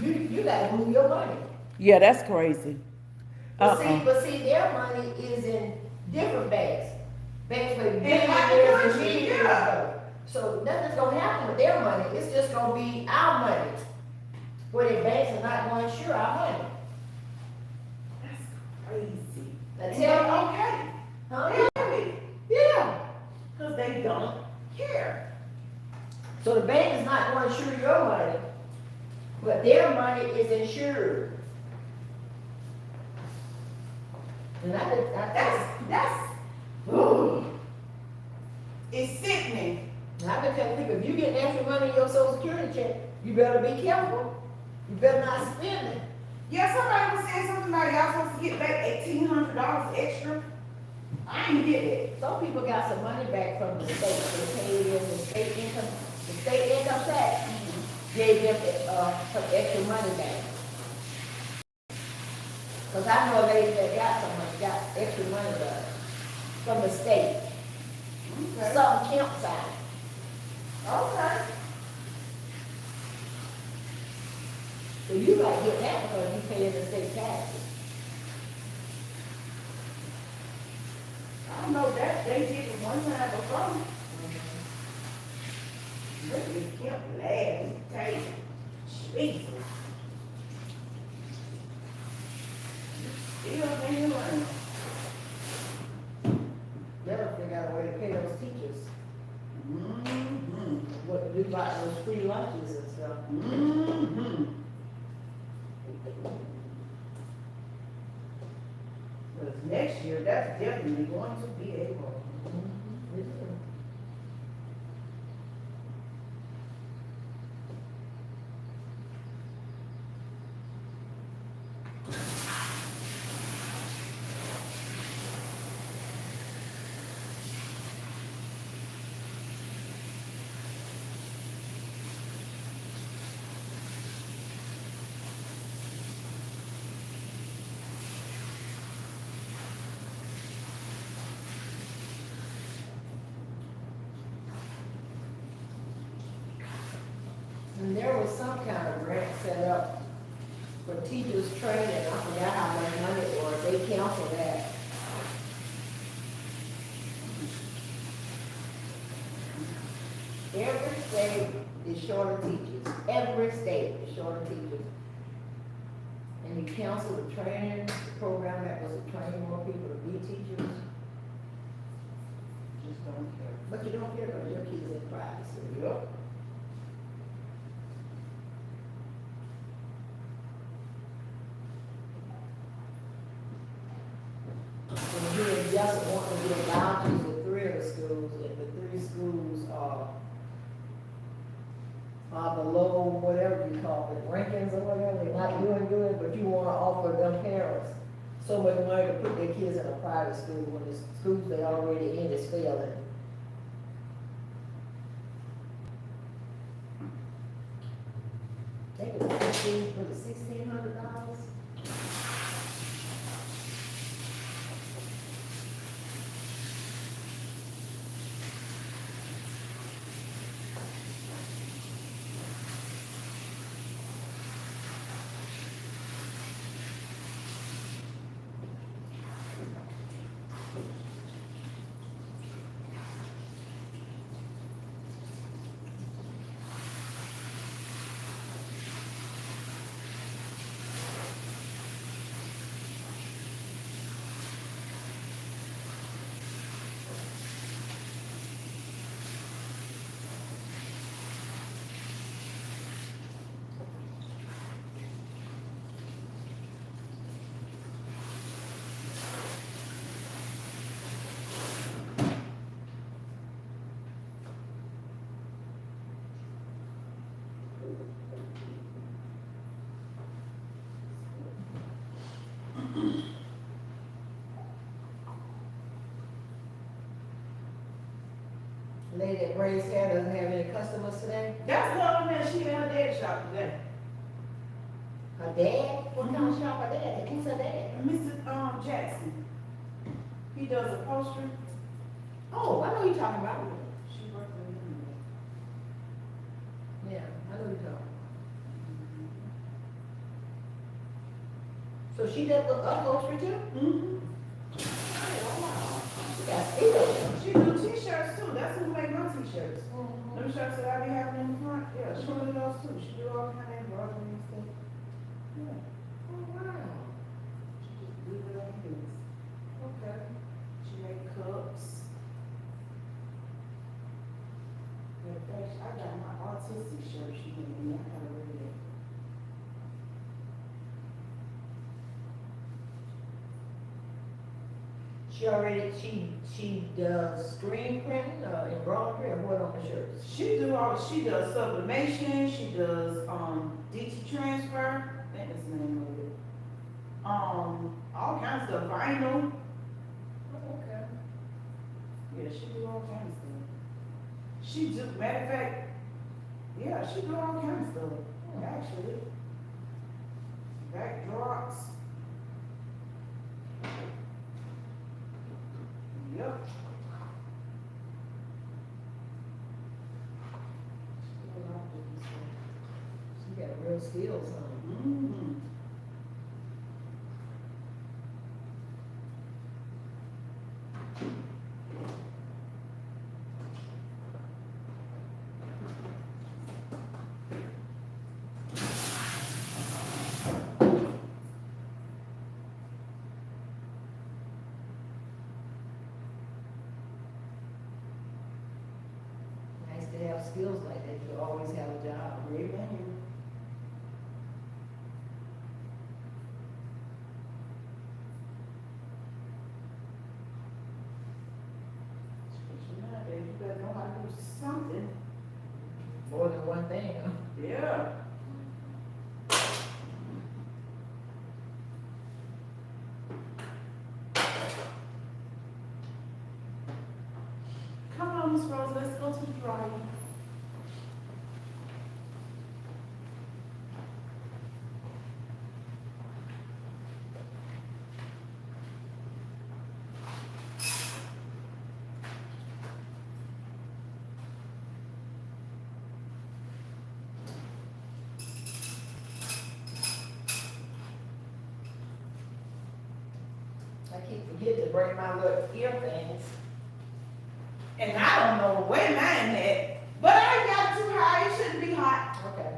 you got to move your money. Yeah, that's crazy. But see, their money is in different banks. Banks with In my billionaires and country, millionaires. yeah. So nothing's gonna happen with their money. It's just gonna be our money. Where the banks are not gonna insure our money. That's crazy. Now Yeah, tell me, okay. huh? Heavy. Yeah. Because they don't care. So the bank is not gonna insure your money, but their money is insured. And That's ooh. It's sickening. and I've been telling people, if you get extra money in your Social Security check, you better be careful. You better not spend it. Yeah, somebody was saying something about y'all supposed to get back $1,800 extra. I ain't get it. Some people got some money back from the state. They paid in the state income tax gave them some extra money back. Cause I know a lady that got extra money back from the state. Okay. Some campsite. Okay. So you might get that because you pay in the state taxes. I know that they did it one time before. Really kept laughing, taking. Jesus. Still hanging around. Better figure out a way to pay those teachers. Mm-hmm. What to do about those free lunches and stuff. Mm-hmm. Because next year, that's definitely going to be a problem. And there was some kind of grant set up for teachers training. I forgot how much money it was. They canceled that. Every state is short of teachers. Every state is short of teachers. And you cancel the training program that was to train more people to be teachers. Just don't care. But you don't care because your kids in private school. Yep. And then just want to get vouchers with 3 of the schools, and the 3 schools are below whatever you call it, rankings or whatever, they're not doing good, but you want to offer them parents so much money to put their kids in a private school when the schools they already in is failing. I think it was $1,600. braids hair doesn't have any customers today? That's the other man. She in her dad's shop today. Her dad? What kind of shop her dad? Who's her dad? Mr. Jackson. He does upholstery. Oh, I know you're talking about. She works with him. Yeah, I know you're talking. So she does upholstery too? Mm-hmm. Oh, wow. She got skills. She do t-shirts too. That's who make my t-shirts. Mhm. Them shirts that I be having in the front. Yeah, she do those too. She do all kind of embroidery and stuff. Yeah. Oh, wow. She just do it like this. Okay. She make cups. Yeah, I got my autistic shirt she made me. I gotta wear that. She does screen printing, embroidery, or what on the shirts? She does sublimation, she does DT transfer, I think that's the name of it. All kinds of stuff, vinyl. Oh, okay. Yeah, she do all kinds of stuff. She do, matter of fact, yeah, she do all kinds of stuff, actually. Backdrops. Yep. She got real skills, huh? Mm-hmm. Nice to have skills like that. You always have a job. Amen. Nowadays, you better know how to do something. More than one thing, huh? Yeah. Come on, Miss Rose, let's go to the dryer. I keep forgetting to bring my little ear things. And I don't know where mine at, but I ain't got too high, it shouldn't be hot. Okay.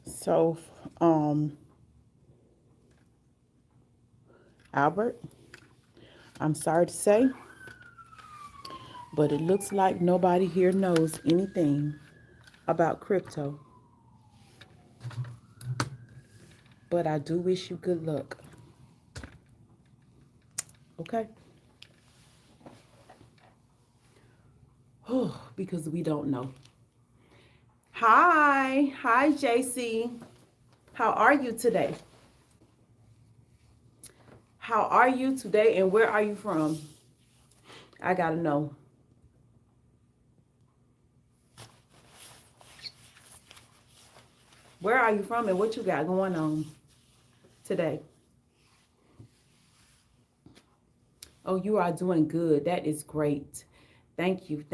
So, Albert, I'm sorry to say, but it looks like nobody here knows anything about crypto. But I do wish you good luck. Okay? Because we don't know. Hi, JC. How are you today? How are you today, and where are you from? I gotta know. Where are you from, and what you got going on today? Oh, you are doing good. That is great. Thank you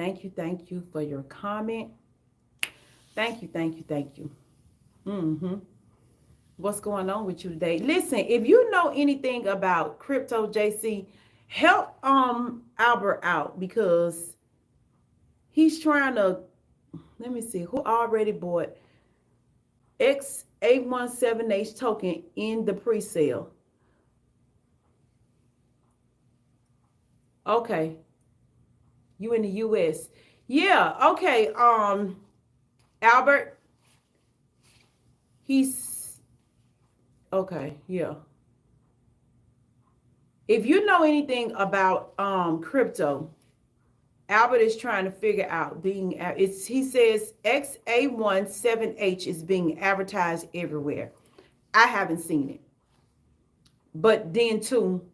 for your comment. Thank you. Mm-hmm. What's going on with you today? Listen, if you know anything about crypto, JC, help Albert out because he's trying to. Let me see who already bought X817H token in the pre-sale. Okay, you in the US. Yeah, okay. Albert, he's okay, yeah. If you know anything about crypto, Albert is trying to figure out it's he says XA17H is being advertised everywhere. I haven't seen it. But then too,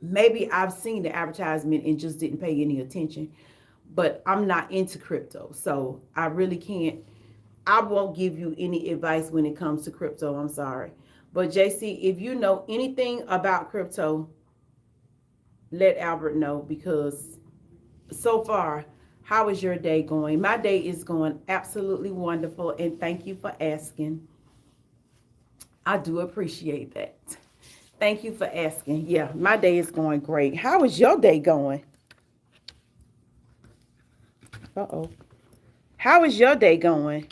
maybe I've seen the advertisement and just didn't pay any attention. But I'm not into crypto. So I really can't I won't give you any advice when it comes to crypto. I'm sorry. But JC, if you know anything about crypto, let Albert know because so far, how is your day going? My day is going absolutely wonderful, and thank you for asking. I do appreciate that. Thank you for asking. Yeah, my day is going great. How is your day going? Uh-oh. How is your day going?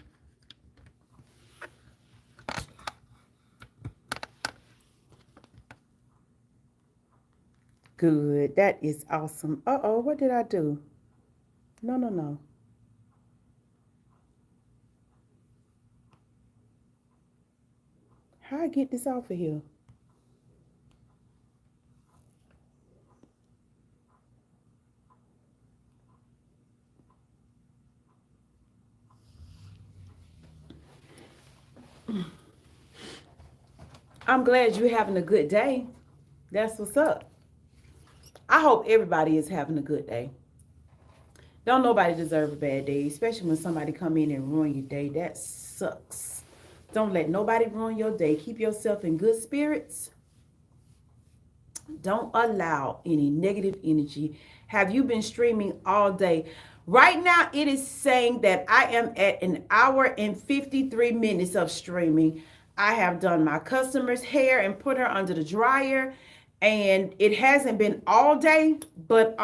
Good. That is awesome. Uh-oh, what did I do? No, no, no. How I get this off of here? I'm glad you're having a good day. That's what's up. I hope everybody is having a good day. Don't nobody deserve a bad day, especially when somebody come in and ruin your day. That sucks. Don't let nobody ruin your day. Keep yourself in good spirits. Don't allow any negative energy. Have you been streaming all day? Right now, it is saying that I am at an hour and 53 minutes of streaming. I have done my customer's hair and put her under the dryer, and it hasn't been all day, but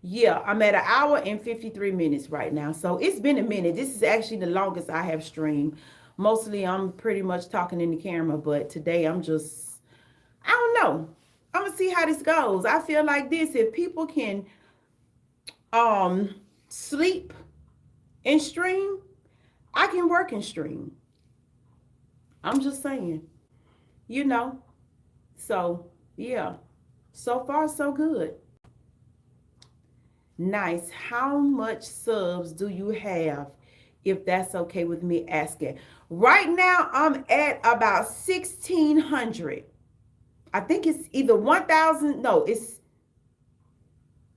yeah, I'm at an hour and 53 minutes right now. So it's been a minute. This is actually the longest I have streamed. Mostly I'm pretty much talking in the camera, but today I don't know. I'm gonna see how this goes. I feel like this, if people can um sleep and stream, I can work and stream. I'm just saying, you know. So yeah. So far so good. Nice. How much subs do you have? If that's okay with me asking. Right now I'm at about 1,600. I think it's either 1,000. No,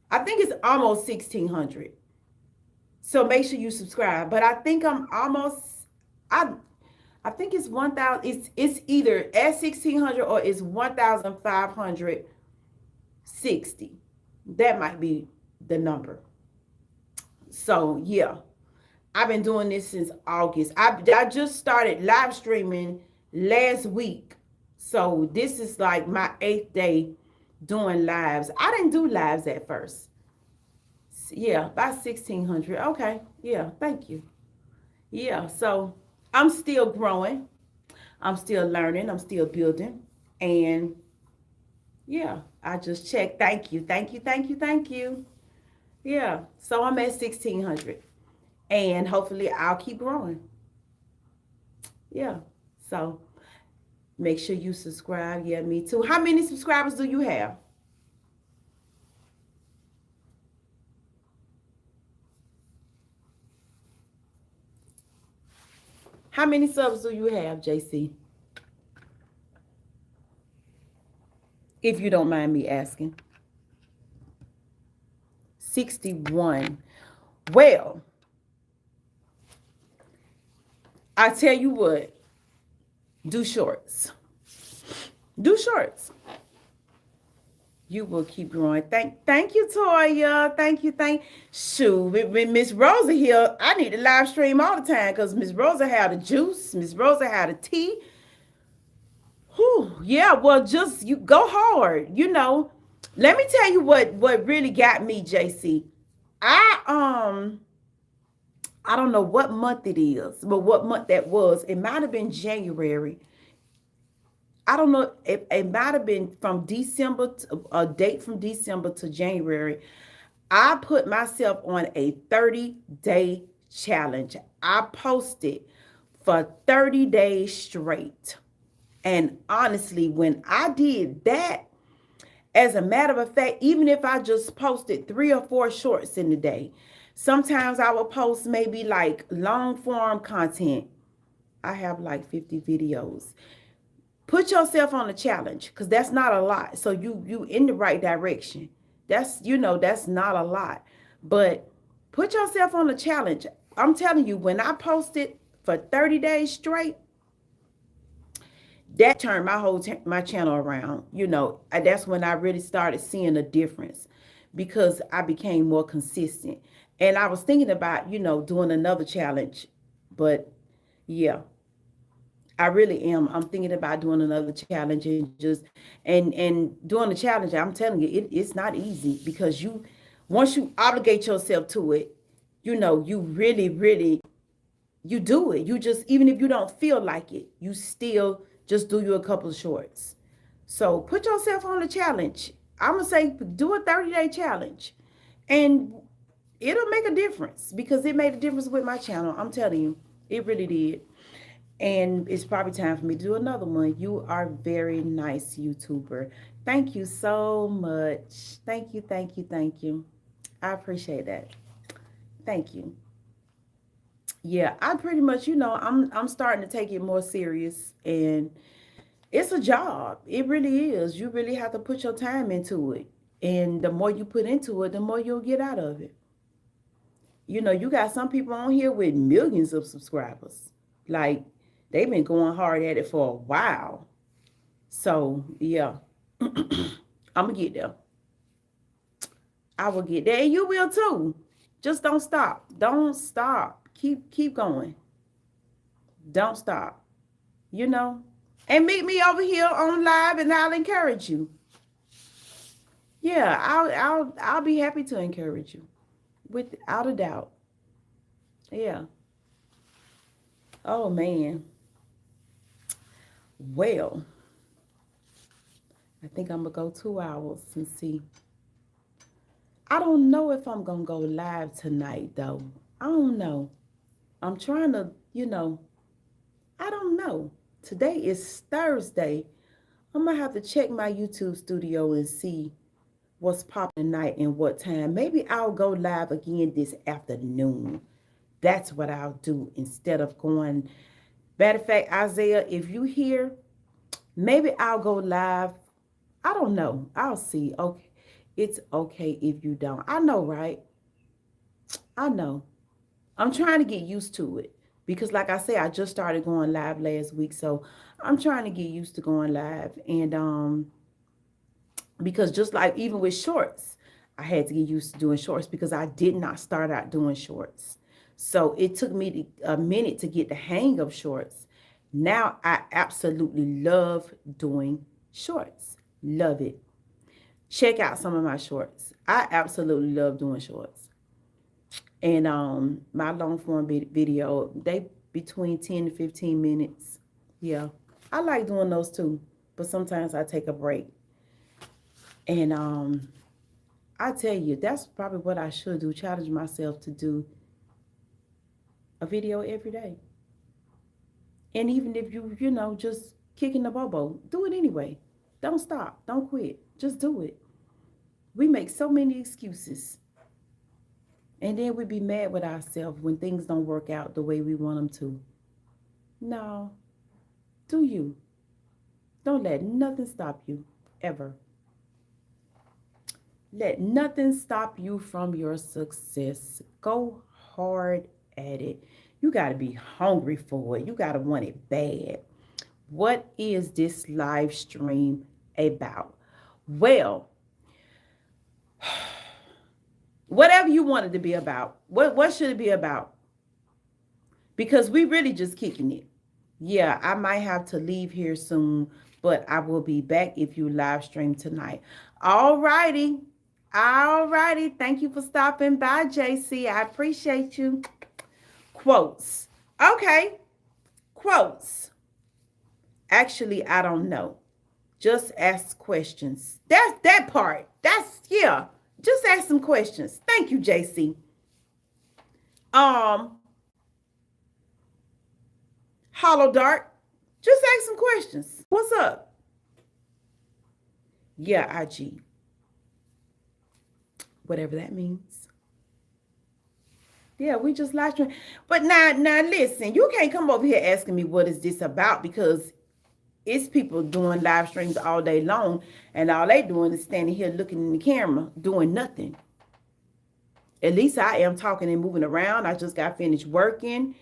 I think it's almost 1,600. So make sure you subscribe. But I think I'm almost I I think it's 1,000. It's either at 1,600 or it's 1,560. That might be the number. So yeah, I've been doing this since August. I just started live streaming last week. So this is like my 8th day doing lives. I didn't do lives at first. Yeah, about 1,600. Okay. Yeah, thank you. Yeah, so I'm still growing. I'm still learning. I'm still building. And yeah, I just checked. Thank you. Yeah, so I'm at 1,600. And hopefully I'll keep growing. Yeah, so make sure you subscribe. Yeah, me too. How many subscribers do you have? How many subs do you have, JC? If you don't mind me asking. 61. Well, I tell you what, do shorts. Do shorts. You will keep growing. Thank you, Toya. Thank shoot. With Miss Rosa here, I need to live stream all the time because Miss Rosa had the juice. Miss Rosa had the tea. Whew, yeah, well, just you go hard. Let me tell you what really got me, JC. I I don't know what month it is, but what month that was. It might have been January. I don't know. It might have been from December, a date from December to January. I put myself on a 30-day challenge. I posted for 30 days straight. And honestly, when I did that, as a matter of fact, even if I just posted 3 or 4 shorts in the day, sometimes I will post maybe like long form content. I have like 50 videos. Put yourself on a challenge because that's not a lot. So you in the right direction. That's not a lot. But put yourself on a challenge. I'm telling you, when I posted for 30 days straight, that turned my channel around. That's when I really started seeing a difference because I became more consistent. And I was thinking about, doing another challenge. But yeah, I really am. I'm thinking about doing another challenge and doing the challenge. I'm telling you, it's not easy because once you obligate yourself to it, you really, really, you do it. You just, even if you don't feel like it, you still just do you a couple of shorts. So put yourself on a challenge. I'm gonna say do a 30-day challenge, and it'll make a difference because it made a difference with my channel. I'm telling you, it really did. And it's probably time for me to do another one. You are very nice, YouTuber. Thank you so much. Thank you. I appreciate that. Thank you. Yeah, I pretty much, I'm starting to take it more serious, and it's a job. It really is. You really have to put your time into it. And the more you put into it, the more you'll get out of it. You got some people on here with millions of subscribers. Like, they've been going hard at it for a while. So, yeah, I'm going to get there. I will get there. And you will too. Just don't stop. Don't stop. Keep going. Don't stop. And meet me over here on live, and I'll encourage you. Yeah, I'll be happy to encourage you, without a doubt. Yeah. Oh man. Well, I think I'm gonna go 2 hours and see. I don't know if I'm gonna go live tonight though. I don't know. I'm trying to, I don't know. Today is Thursday. I'm gonna have to check my YouTube studio and see what's popping tonight and what time. Maybe I'll go live again this afternoon. That's what I'll do instead of going. Matter of fact, Isaiah, if you here, maybe I'll go live. I don't know. I'll see. Okay. It's okay if you don't. I know, right? I know. I'm trying to get used to it because, like I said, I just started going live last week. So I'm trying to get used to going live. And because just like even with shorts, I had to get used to doing shorts because I did not start out doing shorts. So it took me a minute to get the hang of shorts. Now I absolutely love doing shorts. Love it. Check out some of my shorts. I absolutely love doing shorts. And my long form video, they between 10 to 15 minutes. Yeah. I like doing those too. But sometimes I take a break. And I tell you, that's probably what I should do. Challenge myself to do a video every day. And even if just kicking the bobo, do it anyway. Don't stop. Don't quit. Just do it. We make so many excuses. And then we be mad with ourselves when things don't work out the way we want them to. No, do you. Don't let nothing stop you, ever. Let nothing stop you from your success. Go hard at it. You got to be hungry for it. You got to want it bad. What is this live stream about? Well, whatever you want it to be about. What should it be about? Because we really just kicking it. Yeah, I might have to leave here soon, but I will be back if you live stream tonight. All righty. All righty. Thank you for stopping by, JC. I appreciate you. Quotes. Okay. Quotes. Actually, I don't know. Just ask questions. That's that part. That's yeah. Just ask some questions. Thank you, JC. Um, Hollow Dart. Just ask some questions. What's up? Yeah, IG. Whatever that means. Yeah, we just live stream. But now listen, you can't come over here asking me what is this about because it's people doing live streams all day long and all they doing is standing here looking in the camera doing nothing. At least I am talking and moving around. I just got finished working.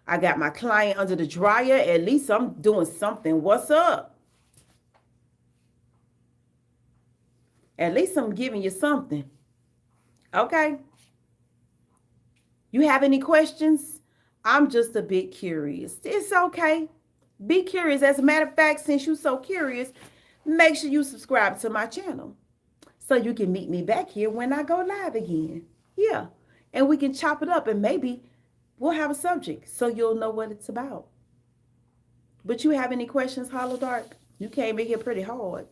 I got my client under the dryer. At least I'm doing something. What's up? At least I'm giving you something. Okay. You have any questions? I'm just a bit curious. It's okay. Be curious. As a matter of fact, since you're so curious, make sure you subscribe to my channel so you can meet me back here when I go live again. Yeah. And we can chop it up and maybe we'll have a subject so you'll know what it's about. But you have any questions, Hollow Dark? You came in here pretty hard.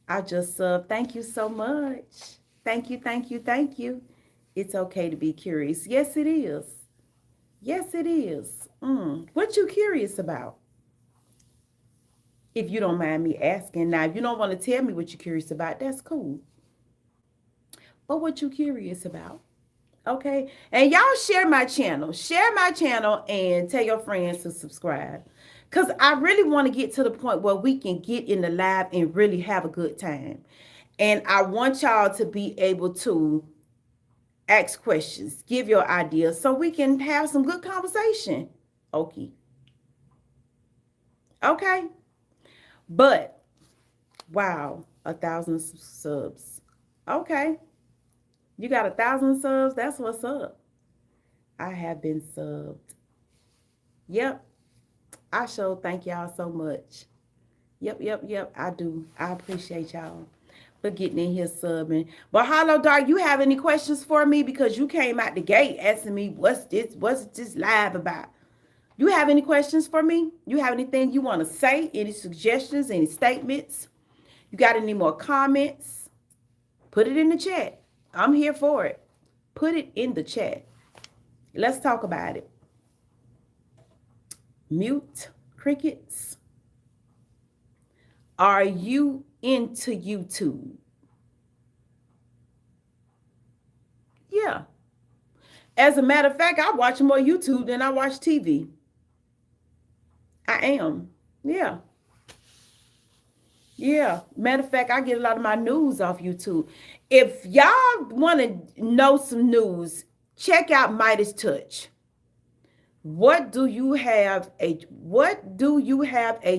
I just thank you so much. Thank you, thank you, thank you. It's okay to be curious. Yes, it is. Yes, it is. What you curious about? If you don't mind me asking. Now, if you don't want to tell me what you're curious about, that's cool. But what you curious about? Okay. And y'all share my channel. Share my channel and tell your friends to subscribe. Because I really want to get to the point where we can get in the live and really have a good time. And I want y'all to be able to ask questions, give your ideas so we can have some good conversation. Okay. Okay. But, wow, 1,000 subs. Okay. You got 1,000 subs? That's what's up. I have been subbed. Yep. I sure thank y'all so much. Yep. I do. I appreciate y'all for getting in here subbing. But Hollow Dark, you have any questions for me? Because you came out the gate asking me, what's this live about? You have any questions for me? You have anything you want to say? Any suggestions? Any statements? You got any more comments? Put it in the chat. I'm here for it. Put it in the chat. Let's talk about it. Mute crickets. Are you into YouTube? Yeah. As a matter of fact, I watch more YouTube than I watch TV. I am. Yeah. Yeah. Matter of fact, I get a lot of my news off YouTube. If y'all want to know some news, check out Midas Touch. What do you have a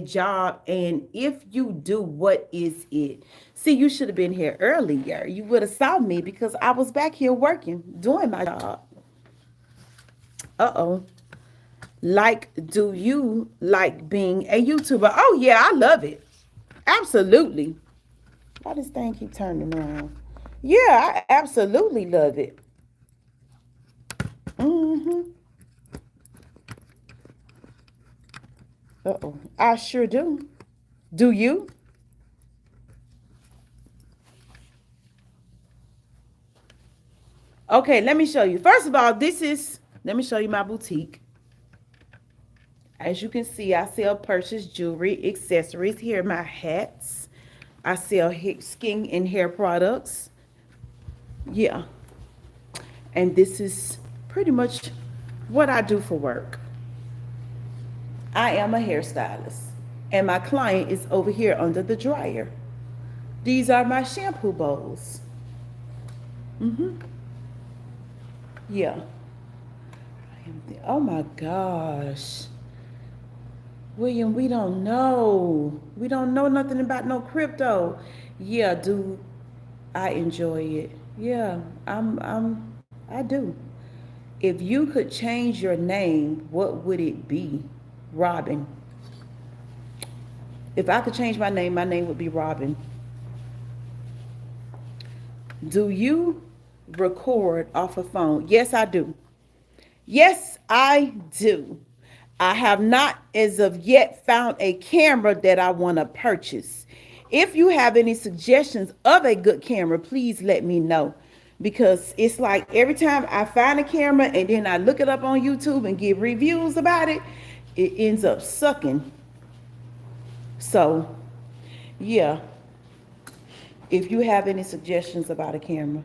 job, and if you do, what is it? See, you should have been here earlier. You would have saw me because I was back here working, doing my job. Uh-oh. Like, do you like being a YouTuber? Oh yeah, I love it. Absolutely. Why does this thing keep turning around? Yeah, I absolutely love it. Uh-oh. I sure do. Do you? Okay, let me show you. First of all, let me show you my boutique. As you can see, I sell purchase jewelry, accessories. Here are my hats. I sell skin and hair products. Yeah. And this is pretty much What I do for work. I am a hairstylist, and my client is over here under the dryer. These are my shampoo bowls. Yeah. Oh my gosh. William, we don't know. We don't know nothing about no crypto. Yeah, dude, I enjoy it. Yeah, I do. If you could change your name, what would it be? Robin. If I could change my name would be Robin. Do you record off a phone? Yes, I do. Yes, I do. I have not as of yet found a camera that I want to purchase. If you have any suggestions of a good camera, please let me know. Because it's like every time I find a camera and then I look it up on YouTube and give reviews about it, it ends up sucking. So, yeah, if you have any suggestions about a camera,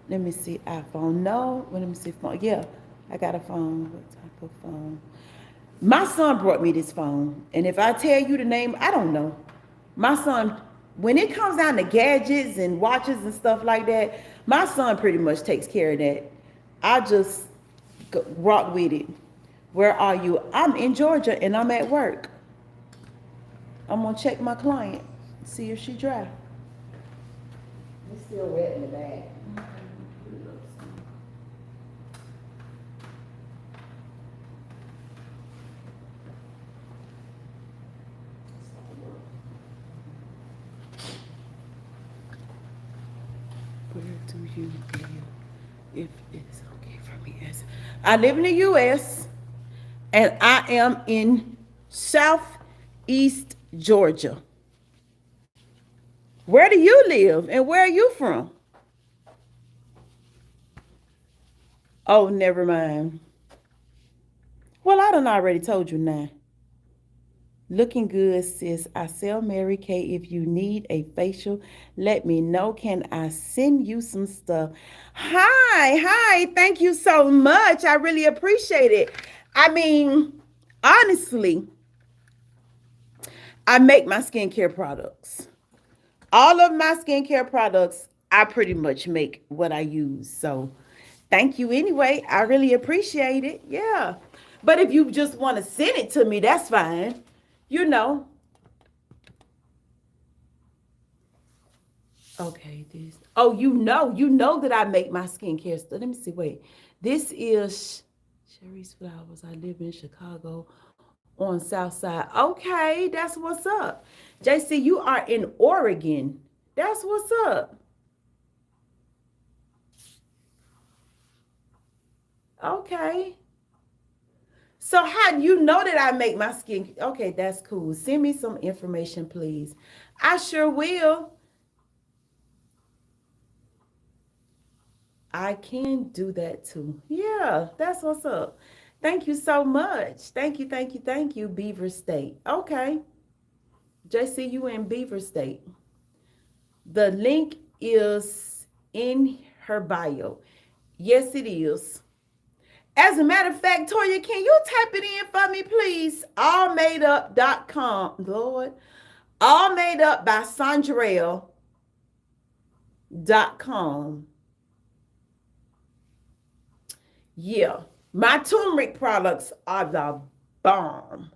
let me see, iPhone. No, let me see, phone. Yeah, I got a phone. What type of phone? My son brought me this phone, and if I tell you the name, I don't know. My son, when it comes down to gadgets and watches and stuff like that, my son pretty much takes care of that. I just rock with it. Where are you? I'm in Georgia and I'm at work. I'm gonna check my client, see if she dry. It's still wet in the bag. Where do you live? If it's okay for me, as I live in the U.S. and I am in Southeast Georgia. Where do you live and where are you from? Oh, never mind. Well, I done already told you now. Looking good, sis. I sell Mary Kay. If you need a facial, let me know. Can I send you some stuff? Hi. Thank you so much. I really appreciate it. I mean, honestly, I make my skincare products. All of my skincare products, I pretty much make what I use. So thank you anyway. I really appreciate it. Yeah. But if you just want to send it to me, that's fine. You know. Okay, this. Oh, you know that I make my skincare stuff. Let me see. Wait. This is Sherry's Flowers. I live in Chicago on South Side. Okay, that's what's up. JC, you are in Oregon. That's what's up. Okay. So how do you know that I make my skin? Okay, that's cool. Send me some information, please. I sure will. I can do that too. Yeah, that's what's up. Thank you so much. Thank you, Beaver State. Okay. JC, you in Beaver State. The link is in her bio. Yes, it is. As a matter of fact, Toya, can you type it in for me, please? Allmadeup.com. Lord. All made up by Sondrell.com. Yeah. My turmeric products are the bomb.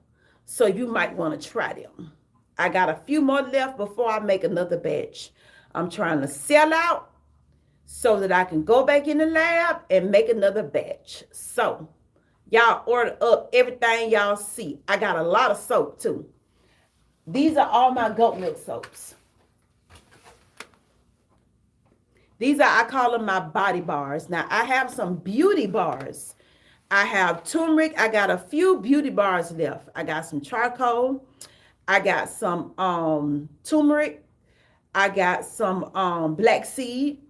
So you might want to try them. I got a few more left before I make another batch. I'm trying to sell out so that I can go back in the lab and make another batch. So y'all order up everything y'all see. I got a lot of soap too. These are all my goat milk soaps. These are, I call them my body bars. Now I have some beauty bars. I have turmeric. I got a few beauty bars left. I got some charcoal. I got some turmeric. I got some black seed.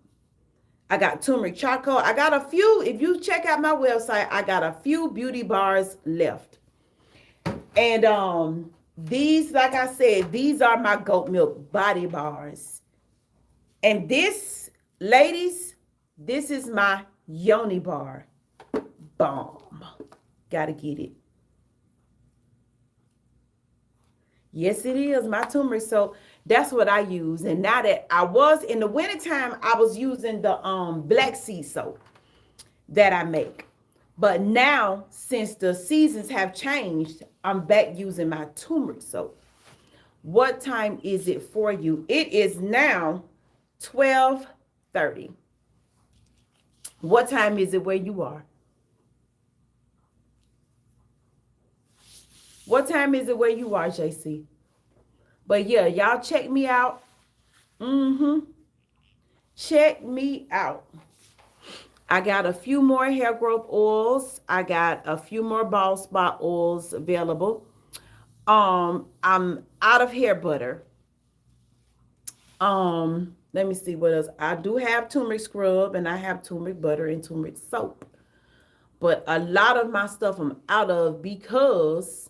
I got turmeric charcoal. I got a few. If you check out my website, I got a few beauty bars left. And these, like I said, these are my goat milk body bars. And this, ladies, this is my yoni bar. bomb. Gotta get it. Yes, it is. My turmeric soap. That's what I use. And now that I was in the wintertime, I was using the black sea soap that I make. But now, since the seasons have changed, I'm back using my turmeric soap. What time is it for you? It is now 12:30. What time is it where you are? What time is it where you are, JC? But yeah, y'all check me out. Check me out. I got a few more hair growth oils. I got a few more bald spot oils available. I'm out of hair butter. Let me see what else. I do have turmeric scrub and I have turmeric butter and turmeric soap. But a lot of my stuff I'm out of because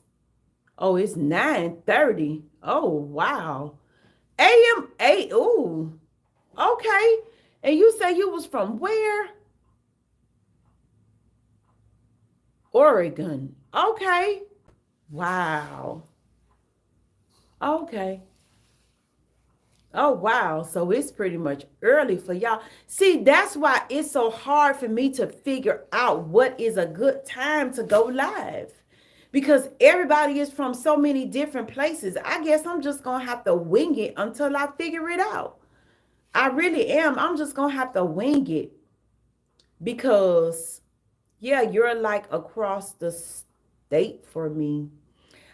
it's 9:30. Oh wow. AM 8. Ooh. Okay. And you say you was from where? Oregon. Okay. Wow. Okay. Oh, wow. So it's pretty much early for y'all. See, that's why it's so hard for me to figure out what is a good time to go live. Because everybody is from so many different places. I guess I'm just going to have to wing it until I figure it out. I really am. I'm just going to have to wing it. Because, yeah, you're like across the state for me.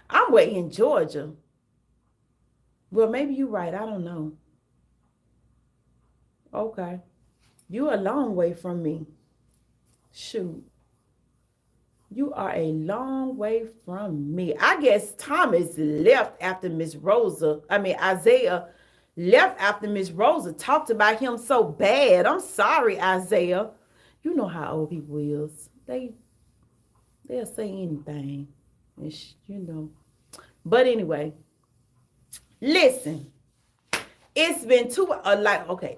I'm way in Georgia. Well, maybe you're right. I don't know. Okay. You a long way from me. Shoot. You are a long way from me. I guess Thomas left after Isaiah left after Miss Rosa talked about him so bad. I'm sorry, Isaiah. You know how old people is. They'll say anything. But anyway, listen. It's been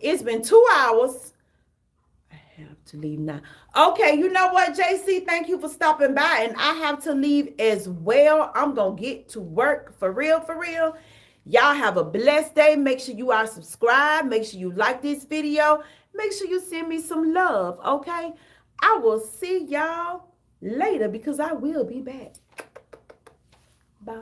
it's been 2 hours. I have to leave now. Okay, you know what, JC? Thank you for stopping by. And I have to leave as well. I'm going to get to work for real, for real. Y'all have a blessed day. Make sure you are subscribed. Make sure you like this video. Make sure you send me some love, okay? I will see y'all later because I will be back. Bye.